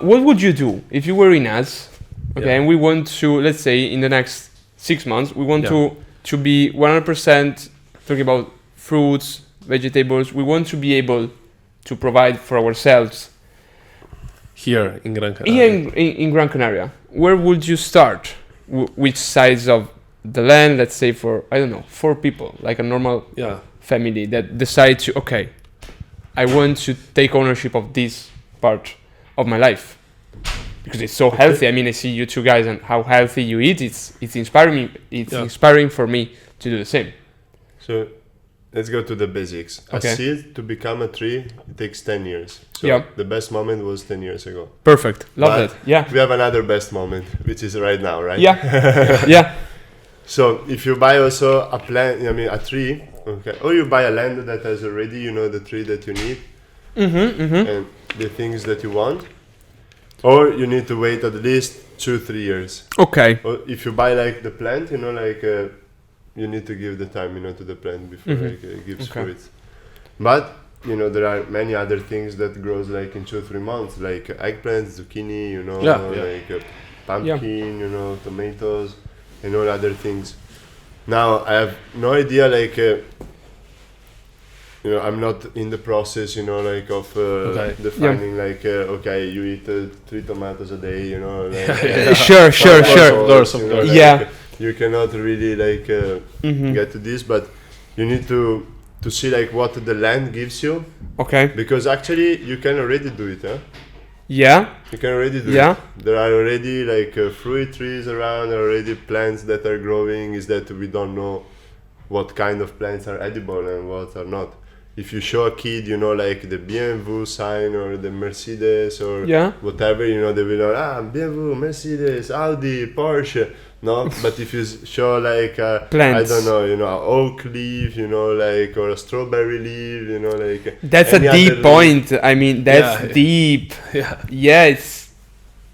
What would you do if you were in us, and we want to, let's say in the next 6 months, we want to be 100% talking about fruits, vegetables. We want to be able to provide for ourselves here in Gran Canaria. In Gran Canaria. Where would you start? Which size of the land, let's say for, I don't know, 4 people, like a normal family that decide to, okay, I want to take ownership of this part of my life because it's so healthy. I mean, I see you two guys and how healthy you eat. It's inspiring me. It's inspiring for me to do the same. So let's go to the basics. Okay. A seed to become a tree, it takes 10 years. So the best moment was 10 years ago. Perfect. Love that. Yeah. We have another best moment, which is right now, right? Yeah. Yeah. So if you buy also a plant, I mean a tree, okay, or you buy a land that has already, you know, the tree that you need and the things that you want, or you need to wait at least 2-3 years. Okay. Or if you buy like the plant, you know, like you need to give the time, you know, to the plant before it gives fruits. But you know, there are many other things that grows like in 2-3 months, like eggplants, zucchini, you know, like pumpkin, you know, tomatoes, and all other things. Now I have no idea, like you know, I'm not in the process, you know, like of defining like okay, you eat 3 tomatoes a day, you know. Like, sure. Of course. Like, you cannot really like get to this, but you need to see like what the land gives you. Okay. Because actually you can already do it, huh? Yeah. You can already do it. There are already like fruit trees around, already plants that are growing. Is that we don't know what kind of plants are edible and what are not. if you show a kid, you know, like the BMW sign or the Mercedes or whatever, you know, they will know, BMW, Mercedes, Audi, Porsche. No, but if you show like plants, I don't know, you know, an oak leaf, you know, like, or a strawberry leaf, you know, like. That's a deep point. I mean, that's deep. Yeah, it's.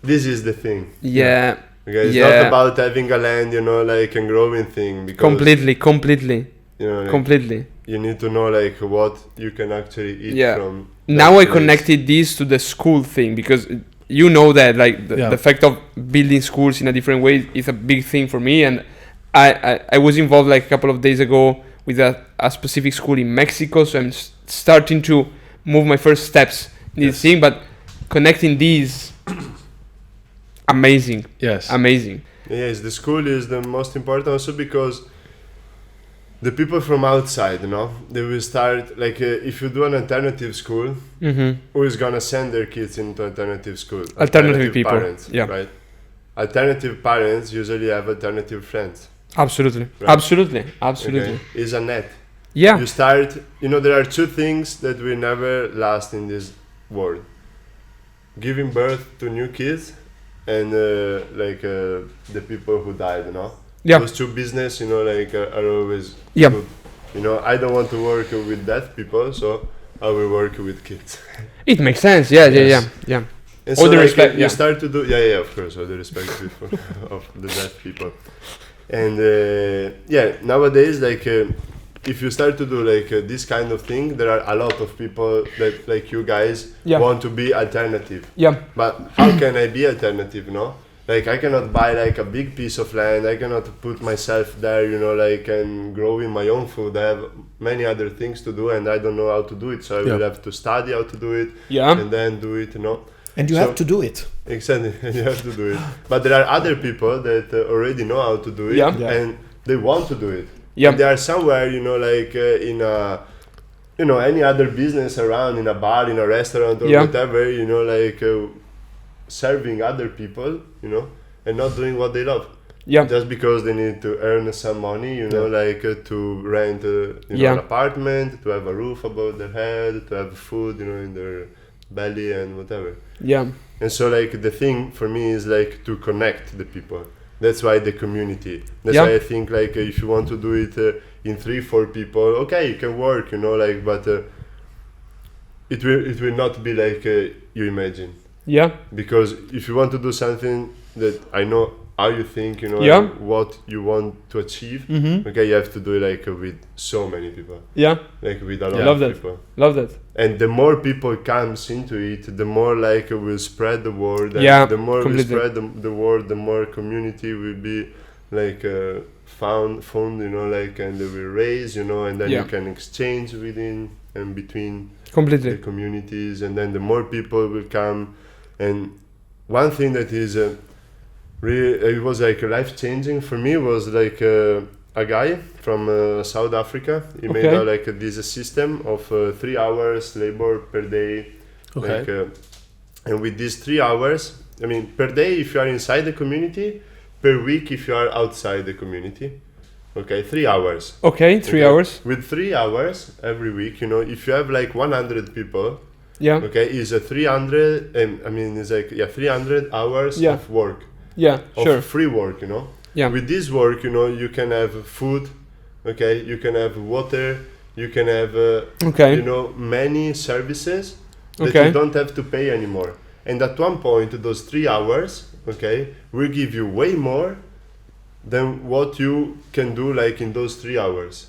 This is the thing. Yeah. Okay, it's not about having a land, you know, like a growing thing. Because completely. You know, like, completely. You need to know like what you can actually eat from. Now I connected this to the school thing because you know that like the fact of building schools in a different way is a big thing for me, and I was involved like a couple of days ago with a specific school in Mexico, so I'm starting to move my first steps in this thing, but connecting these amazing. Yes, the school is the most important also because the people from outside, you know, they will start like if you do an alternative school, who is gonna send their kids into alternative school? Alternative people, parents, right? Alternative parents usually have alternative friends. Absolutely, right? Absolutely. Okay. It's a net. Yeah. You start, you know, there are two things that will never last in this world: giving birth to new kids and the people who died, you know. Those two business, you know, like are always good. You know, I don't want to work with deaf people, so I will work with kids. It makes sense. Yeah. And all so the like respect. You start to do, of course, all the respect of the deaf people. And nowadays, like if you start to do like this kind of thing, there are a lot of people that like you guys want to be alternative. But how can I be alternative, no? Like I cannot buy like a big piece of land. I cannot put myself there, you know, like and growing my own food. I have many other things to do, and I don't know how to do it. So I will have to study how to do it, and then do it, you know. And you have to do it. Exactly, and you have to do it. But there are other people that already know how to do it, and they want to do it. And they are somewhere, you know, like in a, you know, any other business around, in a bar, in a restaurant, or whatever, you know, like. Serving other people, you know, and not doing what they love. Just because they need to earn some money, you know, like to rent an apartment, to have a roof above their head, to have food, you know, in their belly and whatever. And so like the thing for me is like to connect the people. That's why the community. That's why I think like if you want to do it in 3-4 people, okay, you can work, you know, like, but it will not be like you imagine. Because if you want to do something that I know how you think, you know, like what you want to achieve, okay, you have to do it like with so many people. Like with a lot of people. Love that. And the more people comes into it, the more like we'll spread the word. And the more we spread the word, the more community will be like found, you know, like, and they will raise, you know, and then you can exchange within and between the communities, and then the more people will come. And one thing that is really, it was like life changing for me was like a guy from South Africa. He made like this system of 3 hours labor per day. Like, and with these 3 hours, I mean, per day if you are inside the community, per week if you are outside the community. 3 hours. 3 hours. With 3 hours every week, you know, if you have like 100 people, is a 300, I mean, it's like 300 hours of work. Of free work, you know. With this work, you know, you can have food, you can have water, you can have, you know, many services that you don't have to pay anymore. And at one point, those 3 hours, will give you way more than what you can do like in those 3 hours.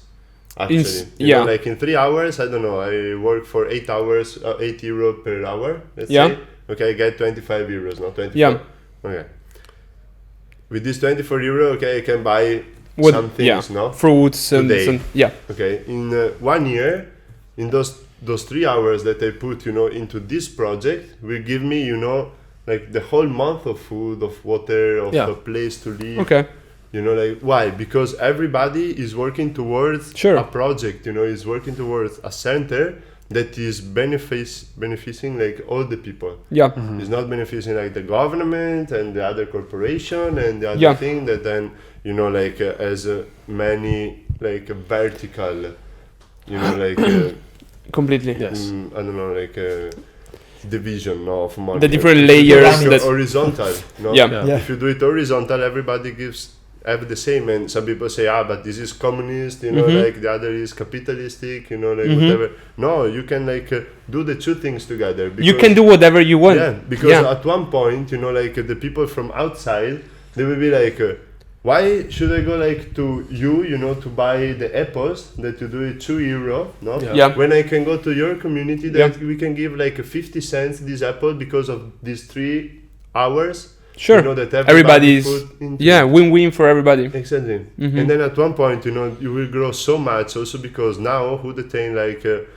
Actually, you know, like in 3 hours, I don't know, I work for 8 hours, 8 euro per hour, let's say. I get 25 euros, not 24. With this 24 euro, I can buy some things, no? Fruits and in 1 year, in those 3 hours that I put, you know, into this project, will give me, you know, like the whole month of food, of water, of a place to live. You know, like, why? Because everybody is working towards a project, you know, is working towards a center that is benefiting like all the people. It's not benefiting like the government and the other corporation and the other thing that then, you know, like as many like vertical, you know, like Completely. Yes. I don't know, like division of market. The different layers. Like horizontal. No? Yeah. If you do it horizontal, everybody have the same, and some people say, but this is communist, like the other is capitalistic, like whatever. No, you can like do the two things together. You can do whatever you want. Yeah, because at one point, like the people from outside, they will be like, why should I go like to you, to buy the apples that you do it €2, no? Yeah. When I can go to your community that we can give like 50 cents this apple because of these 3 hours. Sure. That everybody's win-win for everybody. Exactly. And then at one point, you will grow so much also because now who detain like the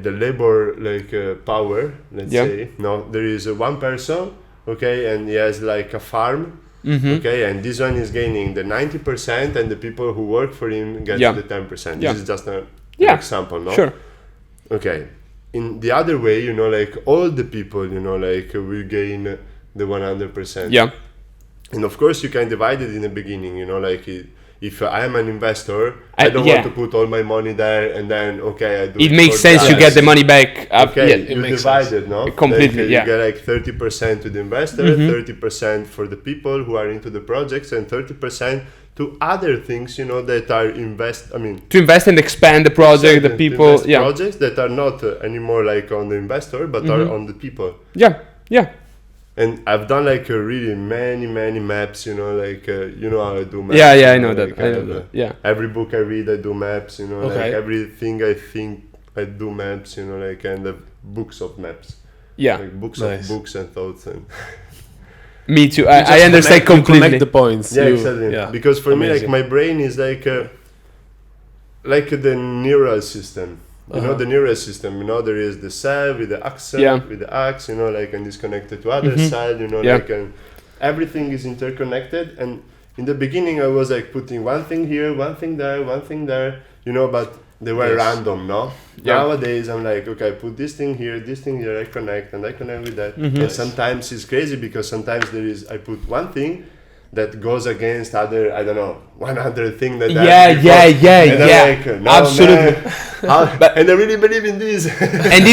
labor like power, let's say. No, there is one person, okay, and he has like a farm. Okay, and this one is gaining the 90% and the people who work for him get the 10%. This is just an example, no? Sure. Okay. In the other way, like all the people, like will gain the 100%. Yeah. And of course you can divide it in the beginning, like if I am an investor, I don't want to put all my money there and then, I do it makes sense you get the money back. You divide it, no? Completely, like, you get like 30% to the investor, 30% for the people who are into the projects, and 30% to other things, that are to invest and expand the project, the people, projects that are not anymore like on the investor, but are on the people. Yeah. And I've done like really many maps, like how I do maps. Yeah, I know that. Yeah. Every book I read, I do maps. Like everything I think, I do maps. Like and the books of maps. Yeah. Like books of books and thoughts and. Me too. I understand completely. Connect the points. Yeah, exactly. Yeah. Because for me, like my brain is like the neural system. The neural system, there is the cell with the axon, with the axe, like, and is connected to other cell, like, and everything is interconnected. And in the beginning, I was like putting one thing here, one thing there, but they were random, no? Nowadays, I'm like, okay, I put this thing here, I connect with that. And sometimes it's crazy because sometimes I put one thing that goes against other, I don't know, 100 things that and no, absolutely. And I really believe in this. and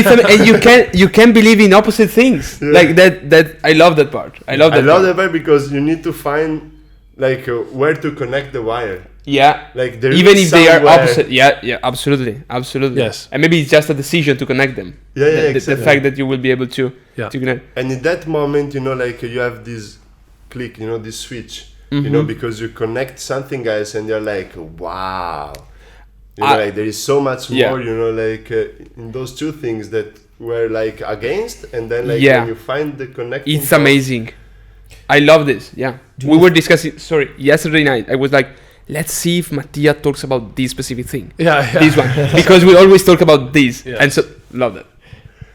you can believe in opposite things like that. I love that part. I love that part because you need to find like where to connect the wire. Yeah, like there even if they are opposite. Yeah, absolutely. Yes, and maybe it's just a decision to connect them. Exactly. The fact that you will be able to connect. And in that moment, like you have this click, this switch, because you connect something else and you're like, wow, like there is so much more, like in those two things that were like against, and then like when you find the connection, it's amazing. I love this. Yeah, we were discussing. Sorry, yesterday night I was like, let's see if Mattia talks about this specific thing. This one, because we always talk about this, and so love that.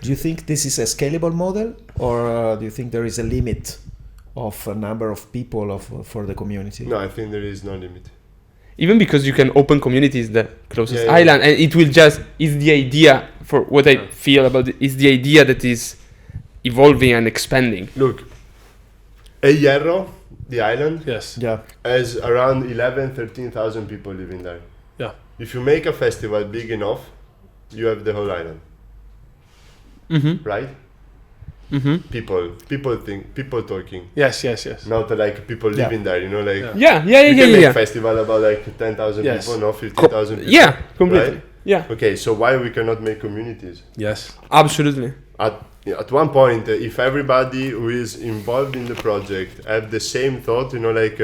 Do you think this is a scalable model, or do you think there is a limit of a number of people for the community? No, I think there is no limit. Even because you can open communities the closest island, and it will is the idea for what I feel about it, is the idea that is evolving and expanding. Look, El Hierro, the island, has around 13,000 people living there. Yeah. If you make a festival big enough, you have the whole island. Right? People talking. Yes. Not like people living there, like. You can make a festival about like 10,000 people, no, 50,000 people. Yeah, completely. Right? Yeah. Okay, so why we cannot make communities? Yes. Absolutely. At one point, if everybody who is involved in the project have the same thought, like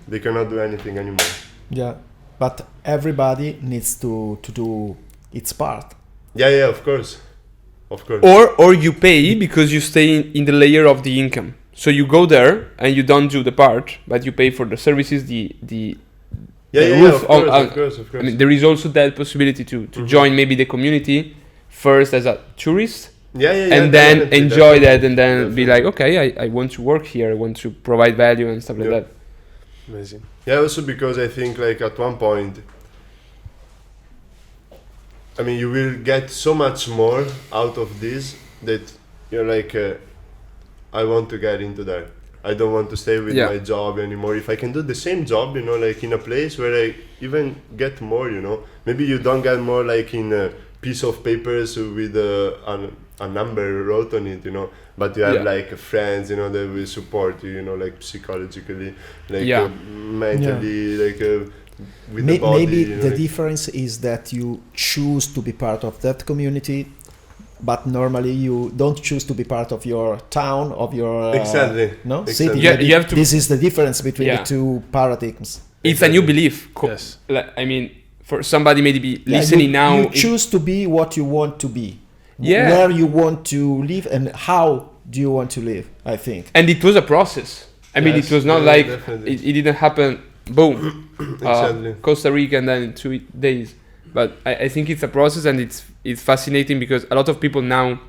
they cannot do anything anymore. Yeah, but everybody needs to do its part. Yeah, of course. Or you pay because you stay in the layer of the income. So you go there and you don't do the part, but you pay for the services, the roof. Of course. I mean, there is also that possibility to join maybe the community first as a tourist. And then enjoy that, and then be like, okay, I want to work here. I want to provide value and stuff like that. Amazing. Yeah, also because I think like at one point, I mean, you will get so much more out of this that you're like, I want to get into that. I don't want to stay with my job anymore. If I can do the same job, like in a place where I even get more, maybe you don't get more like in piece of papers with a number wrote on it, you know, but you have like friends, you know, that will support you, you know, like psychologically, like mentally, like with the body. Maybe you know, the like difference is that you choose to be part of that community, but normally you don't choose to be part of your town, of your city. Yeah, you have to. This is the difference between the two paradigms. It's a new belief. Yes. I mean, for somebody maybe listening now, you choose to be what you want to be. Yeah. Where you want to live and how do you want to live, I think. And it was a process. I mean, it was not like it didn't happen, boom, Costa Rica and then in 2 days. But I think it's a process, and it's fascinating because a lot of people now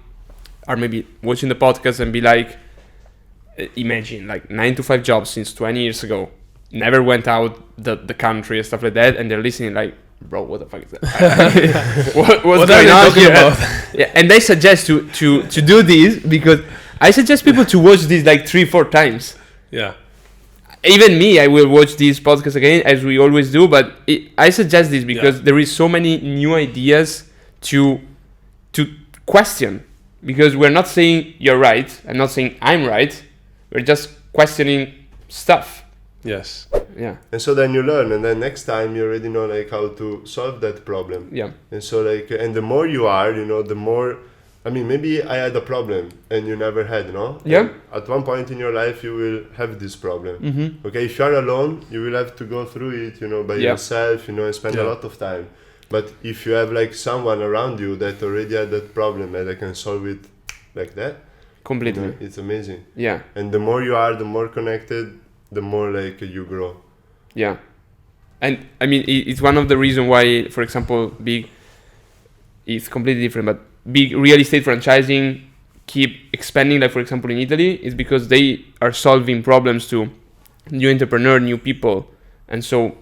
are maybe watching the podcast and be like, imagine like 9-to-5 jobs since 20 years ago, never went out the country and stuff like that, and they're listening like, bro, what the fuck is that? What's going on here? Yeah, and I suggest to do this because I suggest people to watch this like 3-4 times. Yeah. Even me, I will watch this podcast again as we always do. But I suggest this because there is so many new ideas to question. Because we're not saying you're right. I'm not saying I'm right. We're just questioning stuff. Yes. Yeah. And so then you learn, and then next time you already know like how to solve that problem. Yeah. And so like, and the more you are, you know, the more, I mean, maybe I had a problem and you never had, no? Yeah. And at one point in your life, you will have this problem. Mm-hmm. Okay, if you are alone, you will have to go through it, you know, by yourself, you know, and spend a lot of time. But if you have like someone around you that already had that problem and they can solve it like that, completely, you know, it's amazing. Yeah. And the more you are, the more connected, the more like you grow. Yeah. And I mean, it's one of the reasons why, for example, big, it's completely different, but big real estate franchising keep expanding, like for example in Italy, is because they are solving problems to new entrepreneur, new people. And so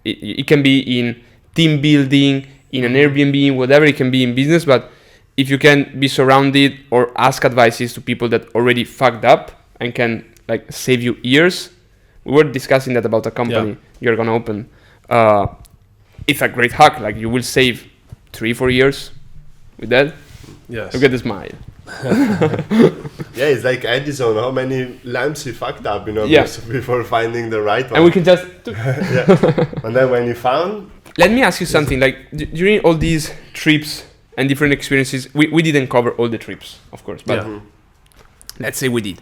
it can be in team building, in an Airbnb, whatever, it can be in business. But if you can be surrounded or ask advices to people that already fucked up and can like save you years. We were discussing that about a company you're gonna open. It's a great hack. Like you will save 3-4 years with that. Yes. Look at the smile. Yeah, it's like Edison. How many lamps he fucked up, you know, before finding the right one. And we can just. And then when he found. Let me ask you something. Like during all these trips and different experiences, we didn't cover all the trips, of course, but let's say we did.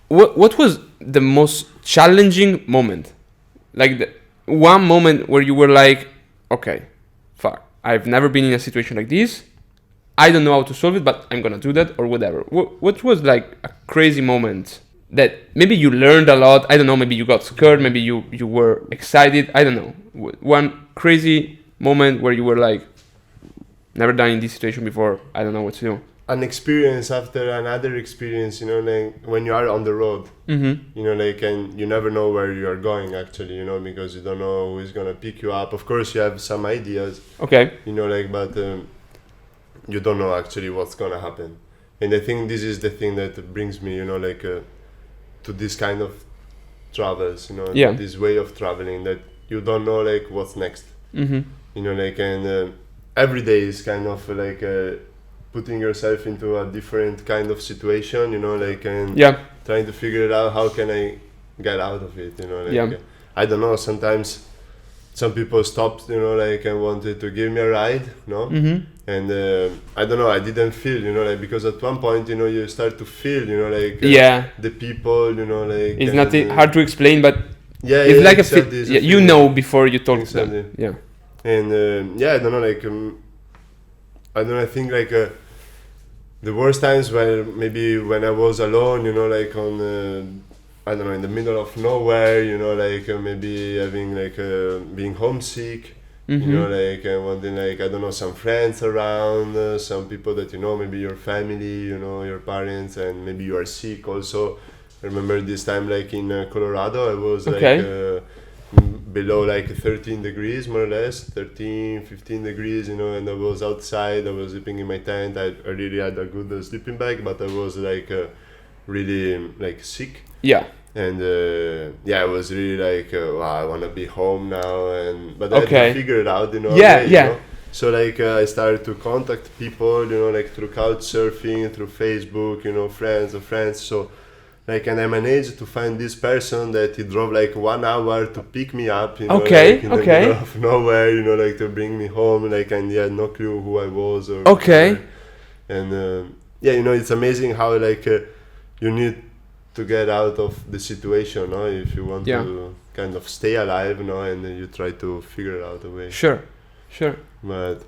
What was the most challenging moment? Like the one moment where you were like, okay, fuck, I've never been in a situation like this. I don't know how to solve it, but I'm gonna do that or whatever. What was like a crazy moment that maybe you learned a lot? I don't know, maybe you got scared, maybe you were excited. I don't know. One crazy moment where you were like, never done in this situation before. I don't know what to do. An experience after another experience, you know, like when you are on the road, you know, like, and you never know where you are going actually, you know, because you don't know who is gonna pick you up. Of course, you have some ideas, you know, like, but you don't know actually what's gonna happen. And I think this is the thing that brings me, you know, like to this kind of travels, you know, this way of traveling that you don't know like what's next, you know, like, and every day is kind of like putting yourself into a different kind of situation, you know, like, and trying to figure it out, how can I get out of it, you know, like, I don't know, sometimes some people stopped, you know, like, and wanted to give me a ride, no? And I don't know, I didn't feel, you know, like, because at one point, you know, you start to feel, you know, like, the people, you know, like, it's not hard to explain, but it's like a you know before you talk to them. And I don't know, like, I don't know, I think like the worst times were maybe when I was alone, you know, like on I don't know, in the middle of nowhere, you know, like maybe having like being homesick, you know, like wanting like, I don't know, some friends around, some people that you know, maybe your family, you know, your parents, and maybe you are sick also. I remember this time like in Colorado, I was like below like 13 degrees more or less, 13, 15 degrees, you know, and I was outside, I was sleeping in my tent. I really had a good sleeping bag, but I was like really like sick. And it was really like, wow, I want to be home now. But I had to figure it out, you know. Yeah. You know? So like I started to contact people, you know, like through couch surfing, through Facebook, you know, friends of friends. So like, and I managed to find this person that he drove like 1 hour to pick me up, you know, like in the middle of nowhere, you know, like to bring me home, like, and he had no clue who I was or whatever. And you know, it's amazing how like you need to get out of the situation, no? If you want to kind of stay alive, no, and you try to figure out a way. Sure. But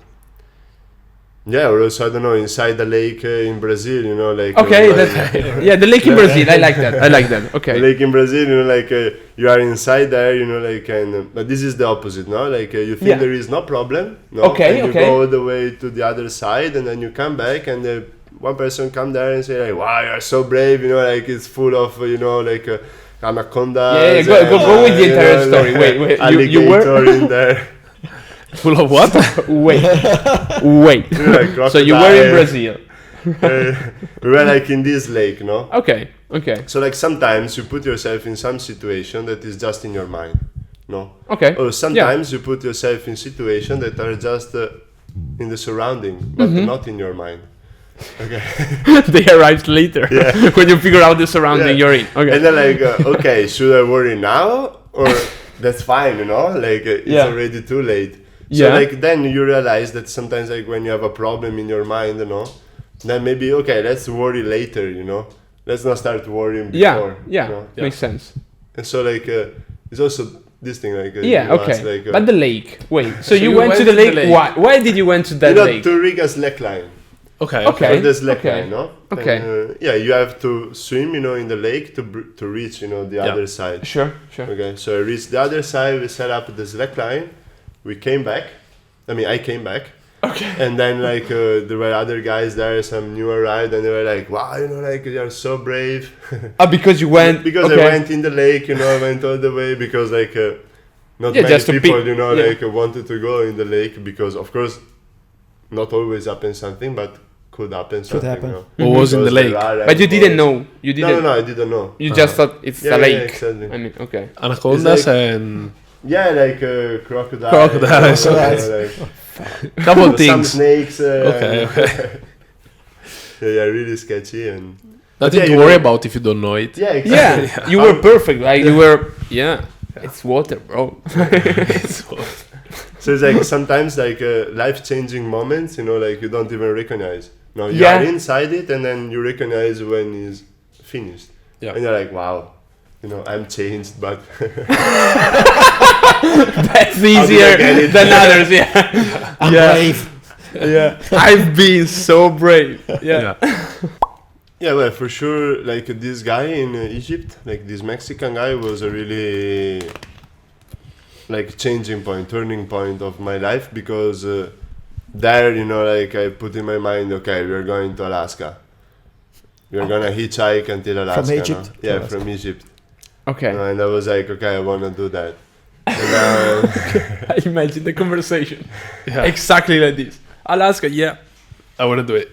or also, I don't know, inside the lake in Brazil, you know, like the lake in Brazil. I like that. Okay. The lake in Brazil, you know, like you are inside there, you know, like, and but this is the opposite, no? Like you think there is no problem, no? And you go all the way to the other side, and then you come back, and one person come there and say like, wow, you're so brave, you know, like it's full of, you know, like anacondas. Go with the entire story. Wait, you were in there. Full of what? Wait. You know, like so you were in Brazil. We were like in this lake, no? Okay. So like sometimes you put yourself in some situation that is just in your mind, no? Okay. Or sometimes you put yourself in situations that are just in the surrounding, but not in your mind. Okay. They arrived later. Yeah. When you figure out the surrounding you're in. Okay. And then like, okay, should I worry now or that's fine, you know? Like it's already too late. So like then you realize that sometimes like when you have a problem in your mind, you know, then maybe let's worry later, you know. Let's not start worrying before. Yeah. You know? Makes sense. And so like it's also this thing like ask, like, but the lake. Wait. So you you went to the lake. Why did you went to that lake? To rig a slackline. Okay. For the slackline, no? Okay. And, you have to swim, you know, in the lake to reach, you know, the other side. Sure. Okay. So I reached the other side. We set up the slackline. We came back. I came back. Okay. And then like there were other guys there, some new arrived, and they were like, "Wow, you know, like you're so brave." Because you went. Because I went in the lake, you know, I went all the way because like not many people, you know, like wanted to go in the lake because of course, not always happens something, but could happen something. happen. You know? What was in the lake? But you didn't know. You didn't. No, I didn't know. You just thought it's a lake. Yeah, exactly. I mean, okay. Anacondas and like crocodiles. Crocodiles. Couple things. Some snakes. Okay. Really sketchy and. Nothing to worry about if you don't know it. Yeah, exactly. Yeah, you were perfect. Like you were. Yeah. It's water, bro. It's water. So it's like sometimes like life-changing moments, you know, like you don't even recognize. No, you are inside it, and then you recognize when it's finished. Yeah. And you're like, wow, you know, I'm changed, but that's easier than others. Yeah. I'm brave. Yeah. I've been so brave. Yeah. Yeah, well, for sure, like this guy in Egypt, like this Mexican guy was a really like turning point of my life because there, you know, like I put in my mind, okay, we're going to Alaska. We're gonna hitchhike until Alaska. From Egypt? No? Yeah, from Egypt. Okay. And I was like, okay, I wanna do that. And, I imagine the conversation. Yeah. Exactly like this. Alaska, yeah. I want to do it.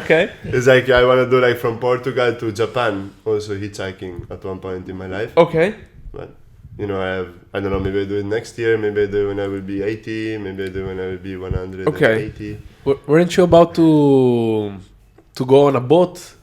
Okay. It's like I want to do like from Portugal to Japan, also hitchhiking at one point in my life. Okay. But, you know, I don't know, maybe I do it next year, maybe I do it when I will be 80, maybe I do it when I will be 180. Okay. Weren't you about to go on a boat?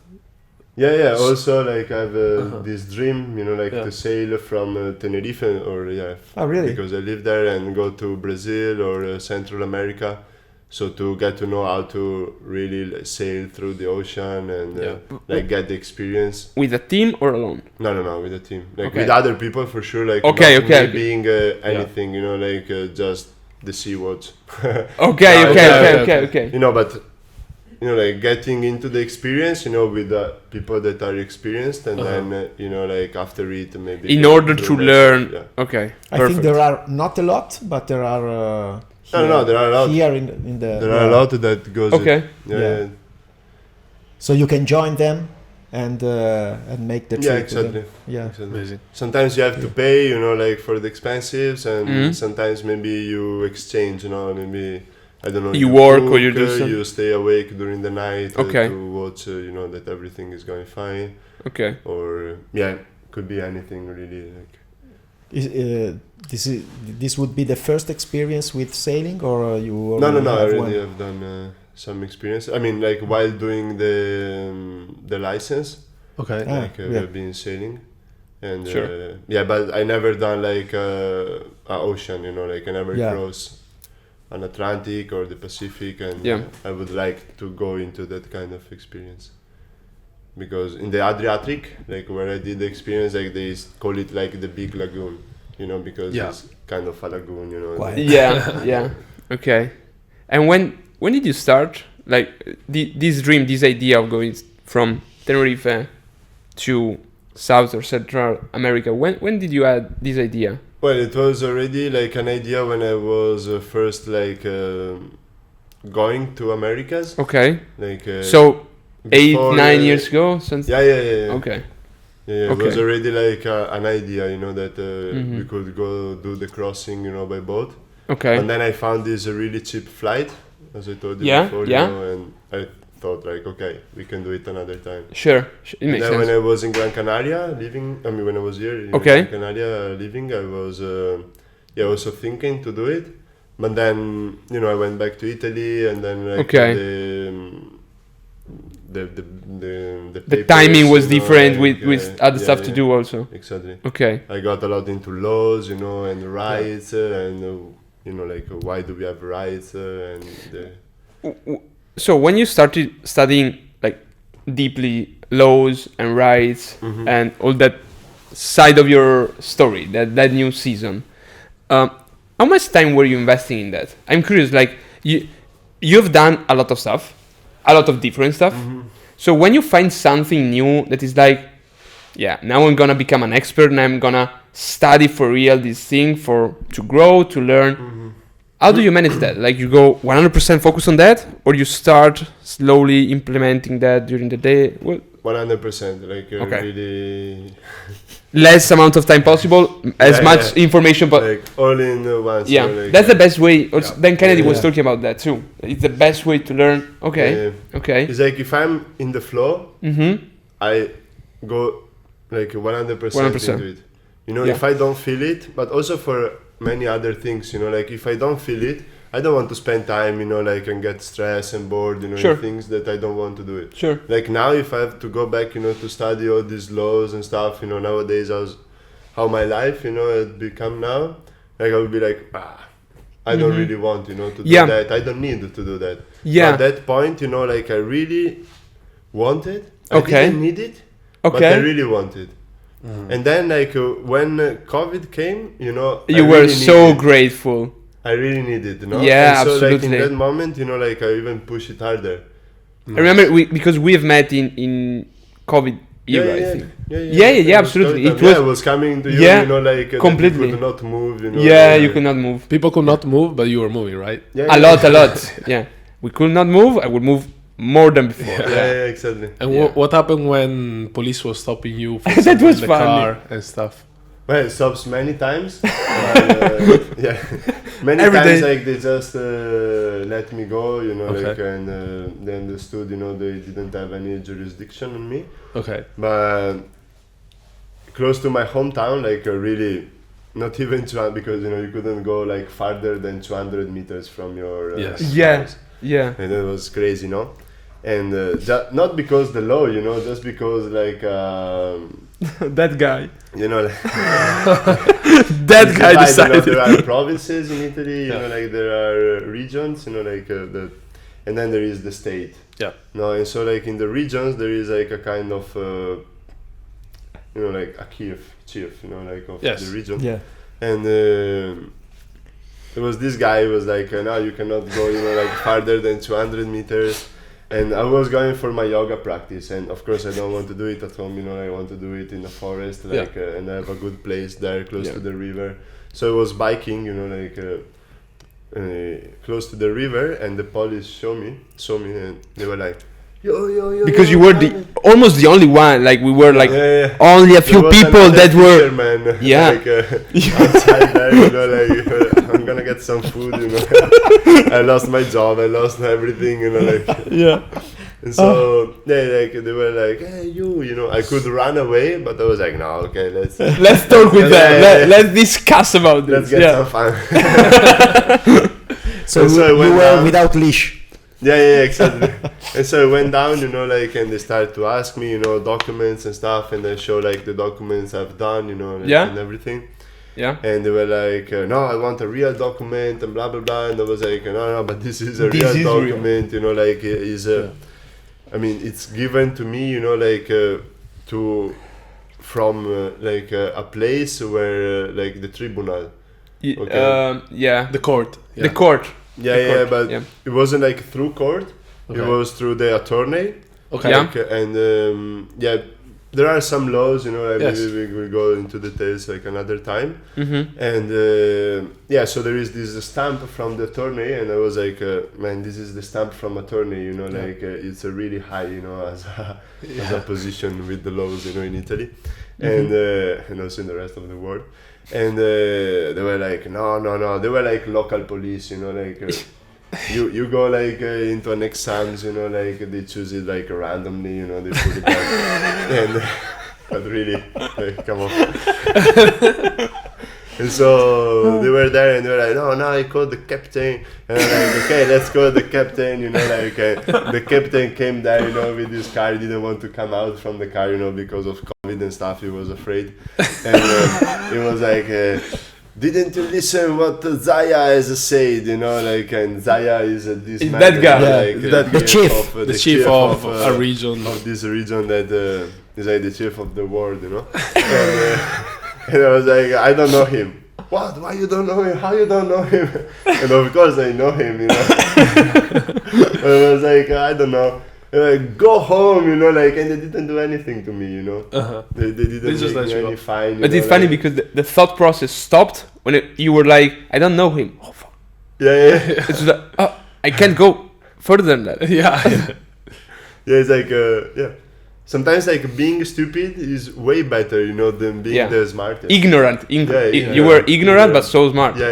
Yeah, also like I have this dream, you know, like to sail from Tenerife or Oh, really? Because I live there and go to Brazil or Central America. So to get to know how to really sail through the ocean and like get the experience. With a team or alone? No, with a team. Like with other people for sure. Like okay. being anything, you know, like just the sea watch. Okay. You know, but you know, like getting into the experience, you know, with the people that are experienced, and then you know, like after it maybe. In order to learn. Yeah. Okay. I think there are not a lot, but there are. No, there are a lot. Here in the. There are a lot that goes. Okay. Yeah. So you can join them and make the trip. Yeah, exactly. Yeah, exactly. Amazing. Sometimes you have to pay, you know, like for the expenses, and sometimes maybe you exchange, you know, maybe I don't know. You work cook, or you do something. You stay awake during the night to watch, you know, that everything is going fine. Okay. Or could be anything really. This would be the first experience with sailing, or you? No. I already have done some experience. I mean, like while doing the license. Okay. We've been sailing, and but I never done like a ocean. Like I never cross an Atlantic or the Pacific, and I would like to go into that kind of experience. Because in the Adriatic, like where I did the experience, like they call it like the big lagoon, because it's kind of a lagoon, Yeah. Okay. And when did you start? Like this dream, this idea of going from Tenerife to South or Central America. When did you add this idea? Well, it was already like an idea when I was first like going to Americas. Okay. Like so 8-9 years ago. Something? Yeah. Okay. Yeah, it was already like an idea, that we could go do the crossing, by boat. Okay. And then I found this really cheap flight, as I told you before, and I thought like, okay, we can do it another time. Sure, it makes sense. When I was in Gran Canaria when I was here in Gran Canaria living, I was also thinking to do it. But then, I went back to Italy, and then like the timing was different with other stuff to do also. Exactly. Okay. I got a lot into laws, and rights, and like why do we have rights So when you started studying like deeply laws and rights and all that side of your story, that new season, how much time were you investing in that? I'm curious. Like you've done a lot of stuff. A lot of different stuff. So when you find something new that is like, now I'm gonna become an expert and I'm gonna study for real this thing to grow, to learn. How do you manage that? Like you go 100% focus on that, or you start slowly implementing that during the day? Well, 100%. Like really less amount of time possible, as much information, but like all in once. Yeah, that's the best way. Then Kennedy was talking about that too. It's the best way to learn. Okay. It's like if I'm in the flow, I go like 100% into it. If I don't feel it, but also for many other things, like if I don't feel it, I don't want to spend time, like and get stressed and bored, in things that I don't want to do it. Sure. Like now, if I have to go back, to study all these laws and stuff, nowadays, how my life, had become now, like I would be like, I don't really want, to do that. I don't need to do that. Yeah. At that point, like I really wanted. I didn't need it, but I really wanted. And then, like when COVID came, you were so grateful. I really needed it, Yeah, and so, absolutely. Like in that moment, like I even push it harder. I remember because we have met in COVID era, I think. Yeah, absolutely. I was coming to you, like completely. You could not move, you could not move. People could not move, but you were moving, right? A lot. Yeah, we could not move. I would move more than before. Yeah, exactly. And what happened when police was stopping you from that was the funny. car and stuff? Well, it stops many times. Many Every times, day. like they just let me go, like, and they understood, they didn't have any jurisdiction on me. Okay. But close to my hometown, like really, not even 200, because you couldn't go like farther than 200 meters from your house. Yeah. And it was crazy, And not because the law, just because like that guy. that guy decided. There are provinces in Italy, like there are regions, like and then there is the state. Yeah. And so like in the regions there is like a kind of like a chief, like of the region. Yeah. And there was this guy who was like, no, you cannot go, like farther than 200 meters. And I was going for my yoga practice, and of course I don't want to do it at home. I want to do it in the forest, like, and I have a good place there close to the river. So I was biking, like close to the river, and the police saw me, and they were like, yo. Because you were almost the only one. Like we were like only a few people that were. Man, like, outside there, like I'm gonna get some food. I lost my job. I lost everything. Like And so they were like, hey, you know, I could run away, but I was like, no, okay, let's talk with them. Let's discuss about this. Let's get some fun. So you were without leash. Yeah, exactly. And so I went down, you know, like, and they started to ask me, you know, documents and stuff, and I show like the documents I've done, you know, and everything. Yeah. And they were like, no, I want a real document and blah blah blah. And I was like, no, but this is a real document, you know, like I mean, it's given to me, you know, like from a place where like the tribunal. Yeah. The court. Yeah. The court. But it wasn't like through court. Okay. It was through the attorney. Okay. Like, and there are some laws, you know, like maybe we will go into details like another time. Mm-hmm. And so there is this stamp from the attorney, and I was like, man, this is the stamp from attorney, you know, like it's a really high, you know, as a position with the laws, you know, in Italy, and also in the rest of the world. And they were like, no, they were like local police, you know, like you go like into an exams, you know, like they choose it like randomly, you know, they put it back, and but really, like, come on. And so they were there, and they were like, no, I called the captain, and I'm like, okay, let's call the captain, you know, like the captain came there, you know, with his car. He didn't want to come out from the car, you know, because of COVID and stuff. He was afraid, and he was like, didn't you listen what Zaya has said, you know, like, and Zaya is this man, that guy, like, the chief of a region, of this region that is like the chief of the world, you know. And I was like, I don't know him. What? Why you don't know him? How you don't know him? And of course I know him, you know. But I was like, I don't know. Like, go home, you know, like, and they didn't do anything to me, you know. They didn't make me any fine. But it's funny because the thought process stopped when you were like, I don't know him. Oh fuck. Yeah. It's like, oh, I can't go further than that. Yeah, it's like, sometimes like being stupid is way better, you know, than being the smartest. Ignorant. You were ignorant but so smart. Yeah.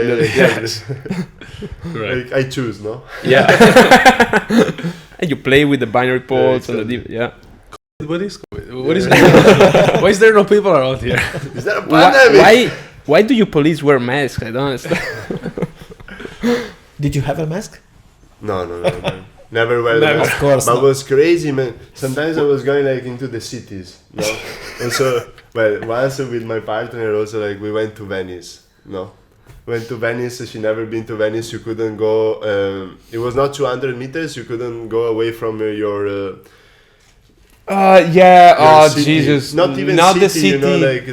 Right. Like, I choose, no? Yeah. And you play with the binary poles and the What is COVID? What is COVID? Why is there no people around here? Is that a pandemic? Why do you police wear masks? I don't understand. Did you have a mask? No. Never wear the mask. Of course. But it was crazy, man. Sometimes I was going like into the cities, no? Also, once with my partner also, like, we went to Venice, no? Went to Venice. She never been to Venice. You couldn't go. It was not 200 meters. You couldn't go away from your. City. Jesus! Not even the city. city. You know, like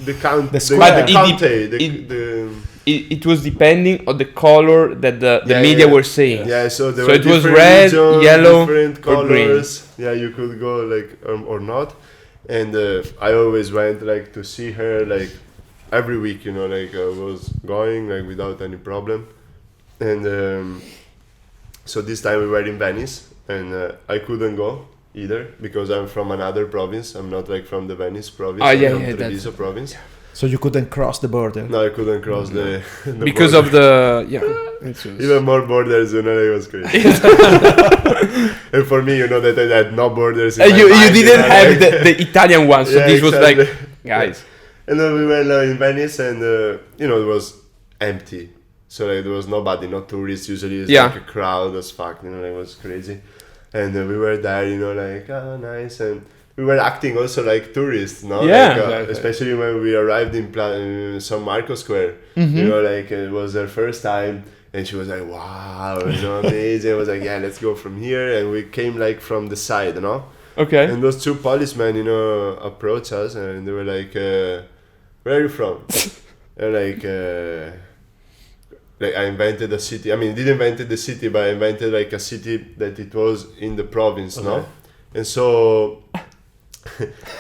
the count. The square. It was depending on the color that the media were saying. Yeah, so there were it was different red, regions, yellow, different or colors. Yeah, you could go like or not. And I always went like to see her like every week, you know, like I was going like without any problem. And so this time we were in Venice, and I couldn't go either because I'm from another province. I'm not like from the Venice province. I'm from Treviso province. So you couldn't cross the border? No, I couldn't cross the because border. of the Even more borders, you know, it was crazy. And for me, you know, that I had no borders. In you mind, didn't have like, the Italian one, so this was like, guys. And then we were in Venice, and you know, it was empty. So like there was nobody, no tourists. Usually it's like a crowd as fuck, you know, it was crazy. And we were there, you know, like, oh, nice. And we were acting also like tourists, no? Yeah. Like, especially when we arrived in San Marco Square. Mm-hmm. You know, like it was their first time. And she was like, wow, you know, amazing. I was like, yeah, let's go from here. And we came like from the side, you know? Okay. And those two policemen, you know, approached us, and they were like, where are you from? And like I invented a city. I mean, I didn't invent the city, but I invented like a city that it was in the province, no? And so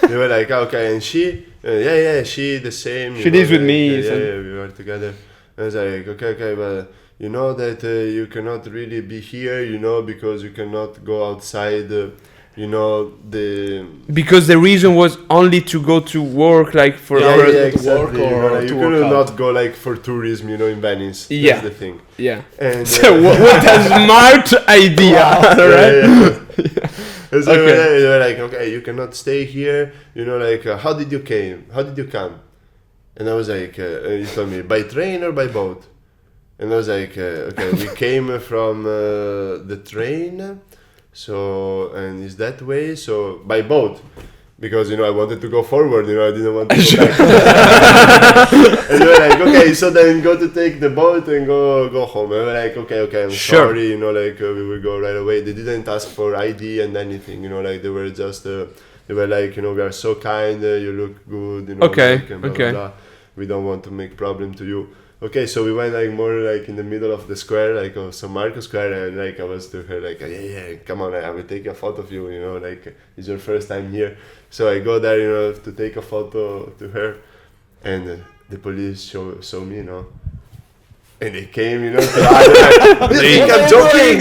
they were like, okay, and she, she the same. She lives with me. Yeah, we were together. And I was like, okay, but you know that you cannot really be here, you know, because you cannot go outside. You know, because the reason was only to go to work, like for exactly. work or you to could work not go like for tourism, you know, in Venice. Yeah, that's the thing. Yeah. And so what a smart idea, right? And so they were like, okay, you cannot stay here. You know, like, how did you come? And I was like, he told me, by train or by boat? And I was like, okay, we came from the train, so, and it's that way, so by boat. Because, you know, I wanted to go forward, you know, I didn't want to go back. And they were like, okay, so then go to take the boat and go home. And we were like, okay, I'm sorry, you know, like, we will go right away. They didn't ask for ID and anything, you know, like, they were just, they were like, you know, we are so kind, you look good, you know, like, and blah, blah, blah. We don't want to make problem to you. Okay, so we went like more like in the middle of the square, like San Marco Square, and like I was to her like, yeah, come on, I will take a photo of you, you know, like it's your first time here. So I go there, you know, to take a photo to her, and the police saw me, you know, and they came, you know, to they think I'm joking.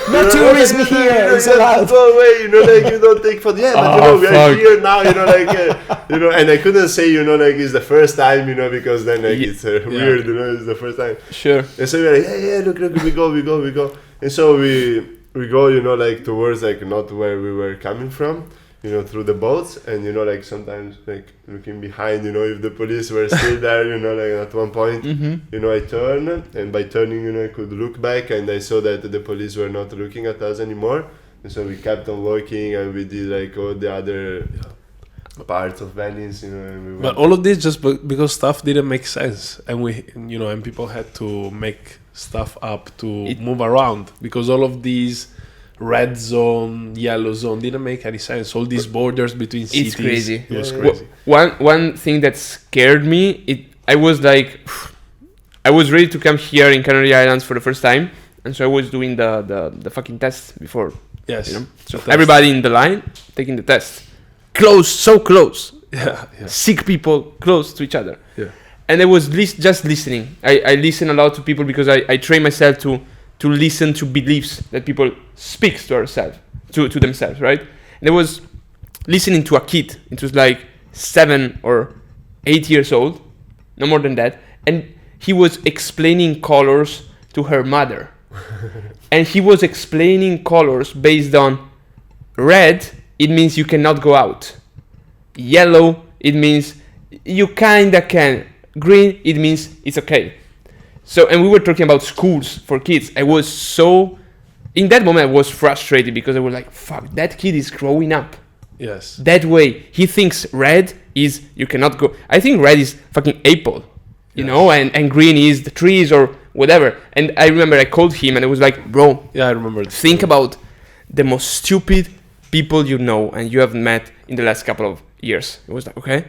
No tourism here, it's allowed. Go away, you know, like you don't take photo. Yeah, but you know, we are here now, you know, like, you know, and I couldn't say, you know, like it's the first time, you know, because then like it's weird, you know, it's the first time. Sure. And so we were like, yeah, look, we go. And so we go, you know, like towards like not where we were coming from, you know, through the boats, and you know, like sometimes like looking behind, you know, if the police were still there, you know, like at one point, you know, I turned, and by turning, you know, I could look back, and I saw that the police were not looking at us anymore, and so we kept on walking, and we did like all the other parts of Venice, you know. And but all of this just because stuff didn't make sense, and we, you know, and people had to make stuff up to move around, because all of these red zone, yellow zone didn't make any sense. All these borders between cities. It's crazy. It was crazy. One thing that scared me, I was like, I was ready to come here in Canary Islands for the first time, and so I was doing the fucking test before. Yes. You know? So everybody in the line taking the test. So close. Yeah. Sick people close to each other. Yeah. And I was just listening. I listen a lot to people because I train myself to listen to beliefs that people speak to themselves, right? And I was listening to a kid. It was like 7 or 8 years old, no more than that. And he was explaining colors to her mother. And he was explaining colors based on red, it means you cannot go out. Yellow, it means you kinda can. Green, it means it's okay. So, and we were talking about schools for kids. I was so, in that moment I was frustrated because I was like, fuck, that kid is growing up. Yes. That way. He thinks red is, you cannot go. I think red is fucking apple, you know, and green is the trees or whatever. And I remember I called him and I was like, bro. Yeah, I remember. Think about the most stupid people you know and you have met in the last couple of years. It was like, okay.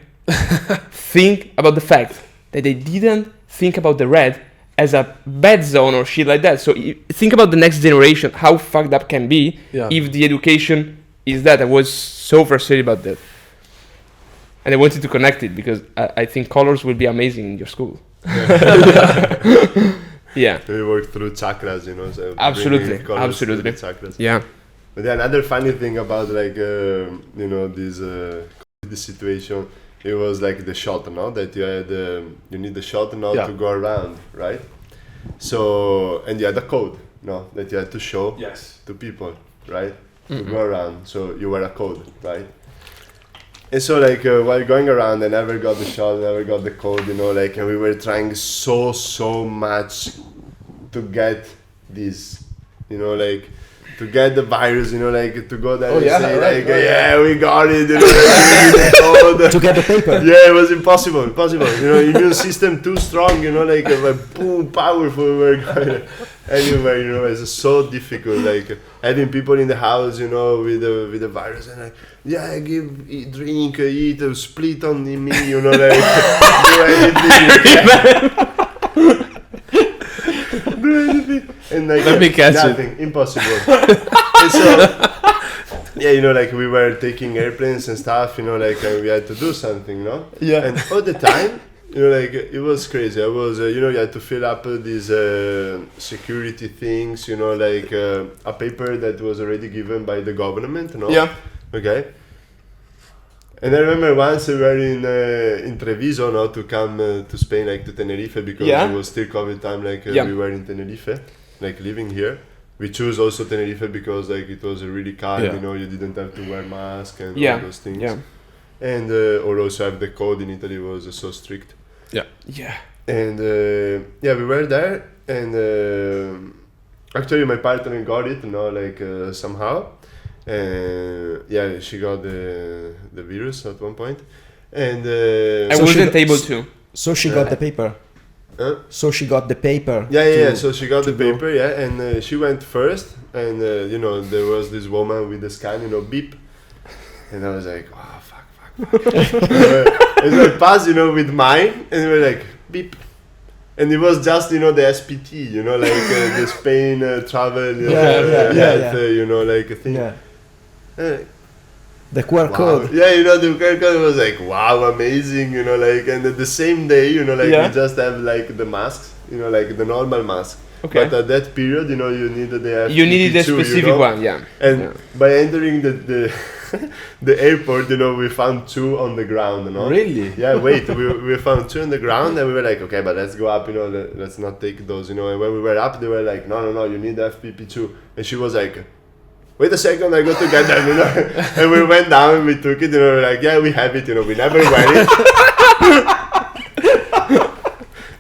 Think about the fact that they didn't think about the red as a bad zone or shit like that. So think about the next generation, how fucked up can be if the education is that. I was so frustrated about that. And I wanted to connect it because I think colors will be amazing in your school. Yeah. We work through chakras, you know. So absolutely. Chakras. Yeah. But then another funny thing about like, you know, this situation, it was like the shot, no? That you had, you need the shot now to go around, right? So, and you had a code, no? That you had to show to people, right? To go around. So you were a code, right? And so like while going around, I never got the shot, never got the code, you know, like, and we were trying so much to get this, you know, like, to get the virus, you know, like, to go there and say, like, we got it, you know, like, to get the paper. Yeah, it was impossible, you know, immune system too strong, you know, like, boom, powerful, we were going anywhere, you know, it's so difficult, like, having people in the house, you know, with the virus, and like, eat, drink, eat, split on me, you know, like, do anything. And like nothing, impossible. And so, you know, like we were taking airplanes and stuff, you know, like we had to do something, no? Yeah. And all the time, you know, like it was crazy. I was, you know, you had to fill up these security things, you know, like a paper that was already given by the government, no? Yeah. Okay. And I remember once we were in Treviso, no, to come to Spain, like to Tenerife, because it was still COVID time, like we were in Tenerife, like living here. we choose also Tenerife because like it was really calm, Yeah. you know, you didn't have to wear mask and Yeah. all those things. Yeah. And or also have the code in Italy was so strict. Yeah. And yeah, we were there, and actually my partner got it, you know, like somehow. Yeah, she got the virus at one point, and I So wasn't she- able to. So she got the paper. So she got the paper. yeah. to- So she got to the go. paper, yeah, and she went first, and you know, there was this woman with the scan, you know, beep, and I was like, oh fuck. And so I passed, you know, with mine, and we were like beep. And it was just, you know, the SPT, you know, like the Spain travel, you know, Yeah. you know, like a thing. Yeah. Uh, The QR wow. code. Yeah, you know, the QR code was like, wow, amazing, you know, like, and the same day, you know, like, Yeah. we just have, like, the masks, you know, like, the normal mask. Okay. But at that period, you know, you needed the FPP2, You needed a specific you know? one, yeah. And Yeah. by entering the the airport, you know, we found 2 on the ground, you know? Really? Yeah, wait, we found 2 on the ground, and we were like, okay, but let's go up, you know, let's not take those, you know. And when we were up, they were like, no, you need FPP2. And she was like, wait a second, I go to get them, you know. And we went down and we took it, you know, we're like, yeah, we have it, you know, we never wear it.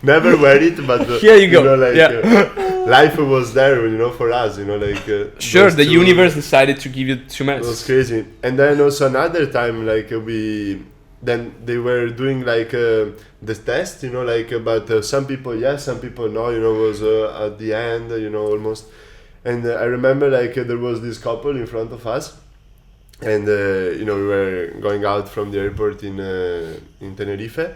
Never wear it, but Here you go. know, like, Yeah. life was there, you know, for us, you know, like. Sure, those the 2 universe decided to give you 2 it was masks. crazy. And then also another time, like then they were doing like the test, you know, like but some people yes, some people no, you know, was at the end, you know, almost. And I remember like there was this couple in front of us, and you know, we were going out from the airport in Tenerife.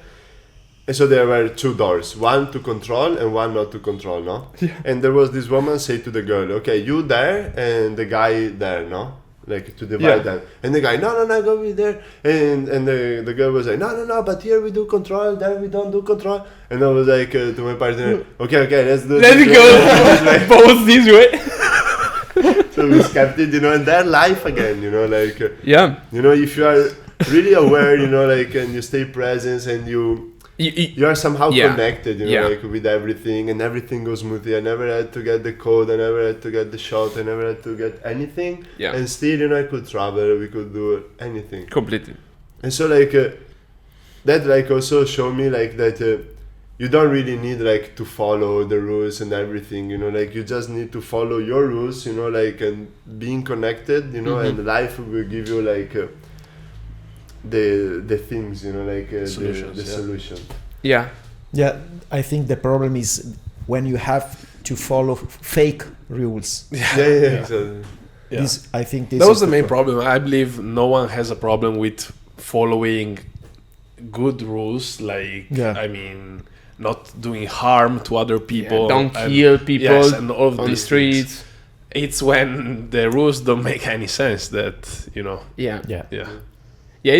And so there were 2 doors, one to control and one not to control, no? Yeah. And there was this woman say to the girl, okay, you there and the guy there, no? Like to divide them. And the guy, no, go with there. And the girl was like, no, but here we do control, there we don't do control. And I was like to my partner, okay, let's do Let's this way." go both this way. So we kept it, you know, and their life again, you know, like, Yeah. you know, if you are really aware, you know, like, and you stay present and you are somehow connected, you know, like with everything, and everything goes smoothly. I never had to get the code, I never had to get the shot, I never had to get anything. Yeah. And still, you know, I could travel, we could do anything. Completely. And so, like, that, like, also showed me, like, that you don't really need, like, to follow the rules and everything, you know, like, you just need to follow your rules, you know, like, and being connected, you know, and life will give you, like, the things, you know, like Solutions, the yeah. solution. Yeah. Yeah, I think the problem is when you have to follow fake rules. Yeah. Exactly. Yeah. This, I think this That was is the main problem. I believe no one has a problem with following good rules, like, I mean, not doing harm to other people. Don't and- kill people yes, and all of on the these things. streets. It's when the rules don't make any sense that, you know. Yeah. Yeah. Yeah,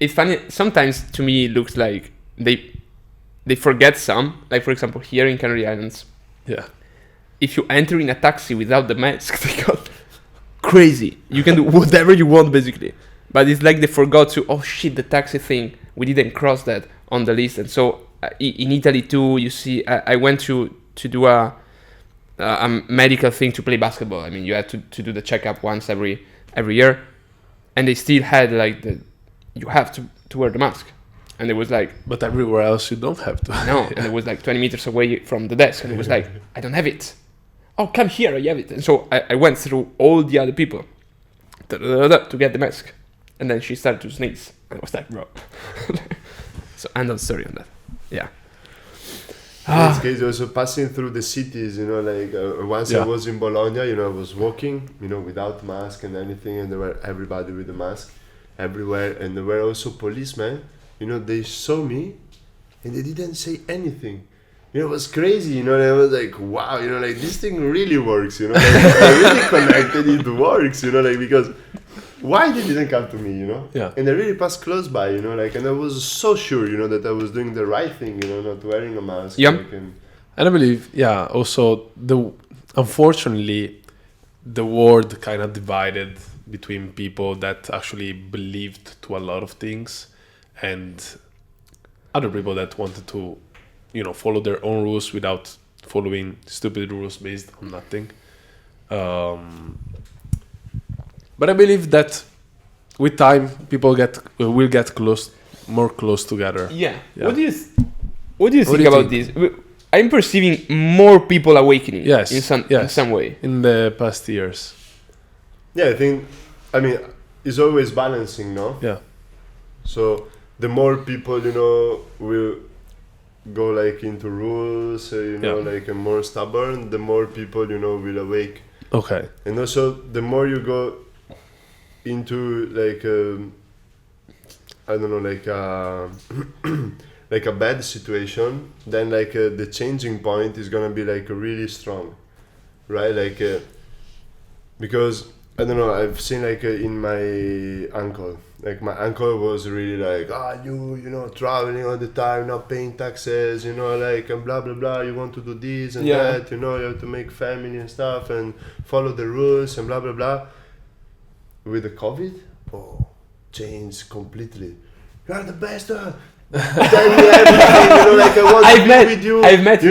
it's funny. Sometimes to me it looks like they forget some. Like for example, here in Canary Islands, Yeah. if you enter in a taxi without the mask, they got crazy. You can do whatever you want basically. But it's like they forgot to. Oh shit, the taxi thing. We didn't cross that on the list. And so in Italy too, you see, I went to do a medical thing to play basketball. I mean, you had to do the checkup once every year, and they still had like you have to wear the mask, and it was like, But everywhere else you don't have to. no, and it was like 20 meters away from the desk, and it was like, I don't have it. Oh, come here, I have it. And so I went through all the other people to get the mask, and then she started to sneeze, and I was like, bro. So end of story on that. Yeah. In this case, also passing through the cities, you know, like once I Yeah. was in Bologna, you know, I was walking, you know, without mask and anything, and there were everybody with a mask everywhere, and there were also policemen, you know, they saw me and they didn't say anything. You know, it was crazy, you know, and I was like, wow, you know, like this thing really works, you know, like, I really connected, it works, you know, like, because why they didn't come to me, you know? Yeah. And they really passed close by, you know, like, and I was so sure, you know, that I was doing the right thing, you know, not wearing a mask. Yeah. Like, and And I believe, also unfortunately, the world kind of divided between people that actually believed to a lot of things and other people that wanted to, you know, follow their own rules without following stupid rules based on nothing. But I believe that with time, people will get more close together. Yeah. Yeah. What do you think about this? I'm perceiving more people awakening. Yes. In some way. In the past years. Yeah, I mean, it's always balancing, no? Yeah. So the more people, will go like into rules, like more stubborn, the more people, will awake. Okay. And also the more you go into like, I don't know, like like a bad situation, then like the changing point is gonna be like really strong, right? Like because I don't know, I've seen like in my uncle, like my uncle was really like, you traveling all the time, not paying taxes, like and blah blah blah, you want to do this and that, you have to make family and stuff and follow the rules and blah blah blah. With the COVID, changed completely. You are the best. Tell me everything, like I want to be with you. I've met him.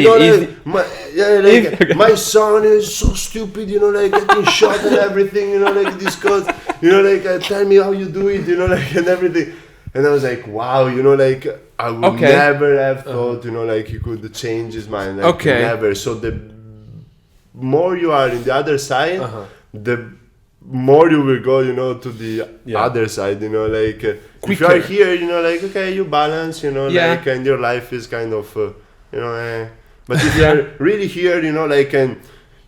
My son is so stupid, like getting shot and everything, like this cause, like tell me how you do it, like and everything. And I was like, wow, like I would never have thought, like he could change his mind. Like, never. So the more you are in the other side, the more you will go, to the other side, like if you are here, like okay, you balance, like and your life is kind of, but if you are really here, like and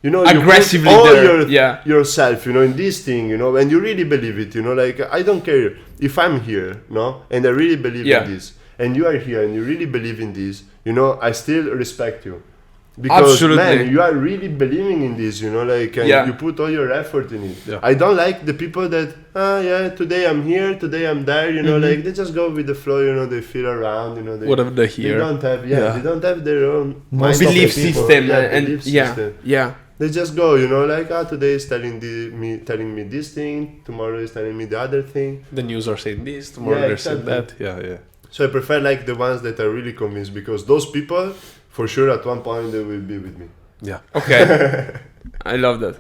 aggressively you put all yourself, in this thing, and you really believe it, like I don't care if I'm here, and I really believe in this, and you are here and you really believe in this, I still respect you. Because absolutely. Man, you are really believing in this, like and you put all your effort in it. Yeah. I don't like the people that today I'm here, today I'm there, like they just go with the flow, they feel around, they whatever they hear. They don't have they don't have their own belief system belief system. They just go, like today is telling me this thing, tomorrow is telling me the other thing. The news are saying this, tomorrow they're saying that. Yeah. So I prefer like the ones that are really convinced, because those people, for sure, at one point they will be with me. Yeah. Okay. I love that.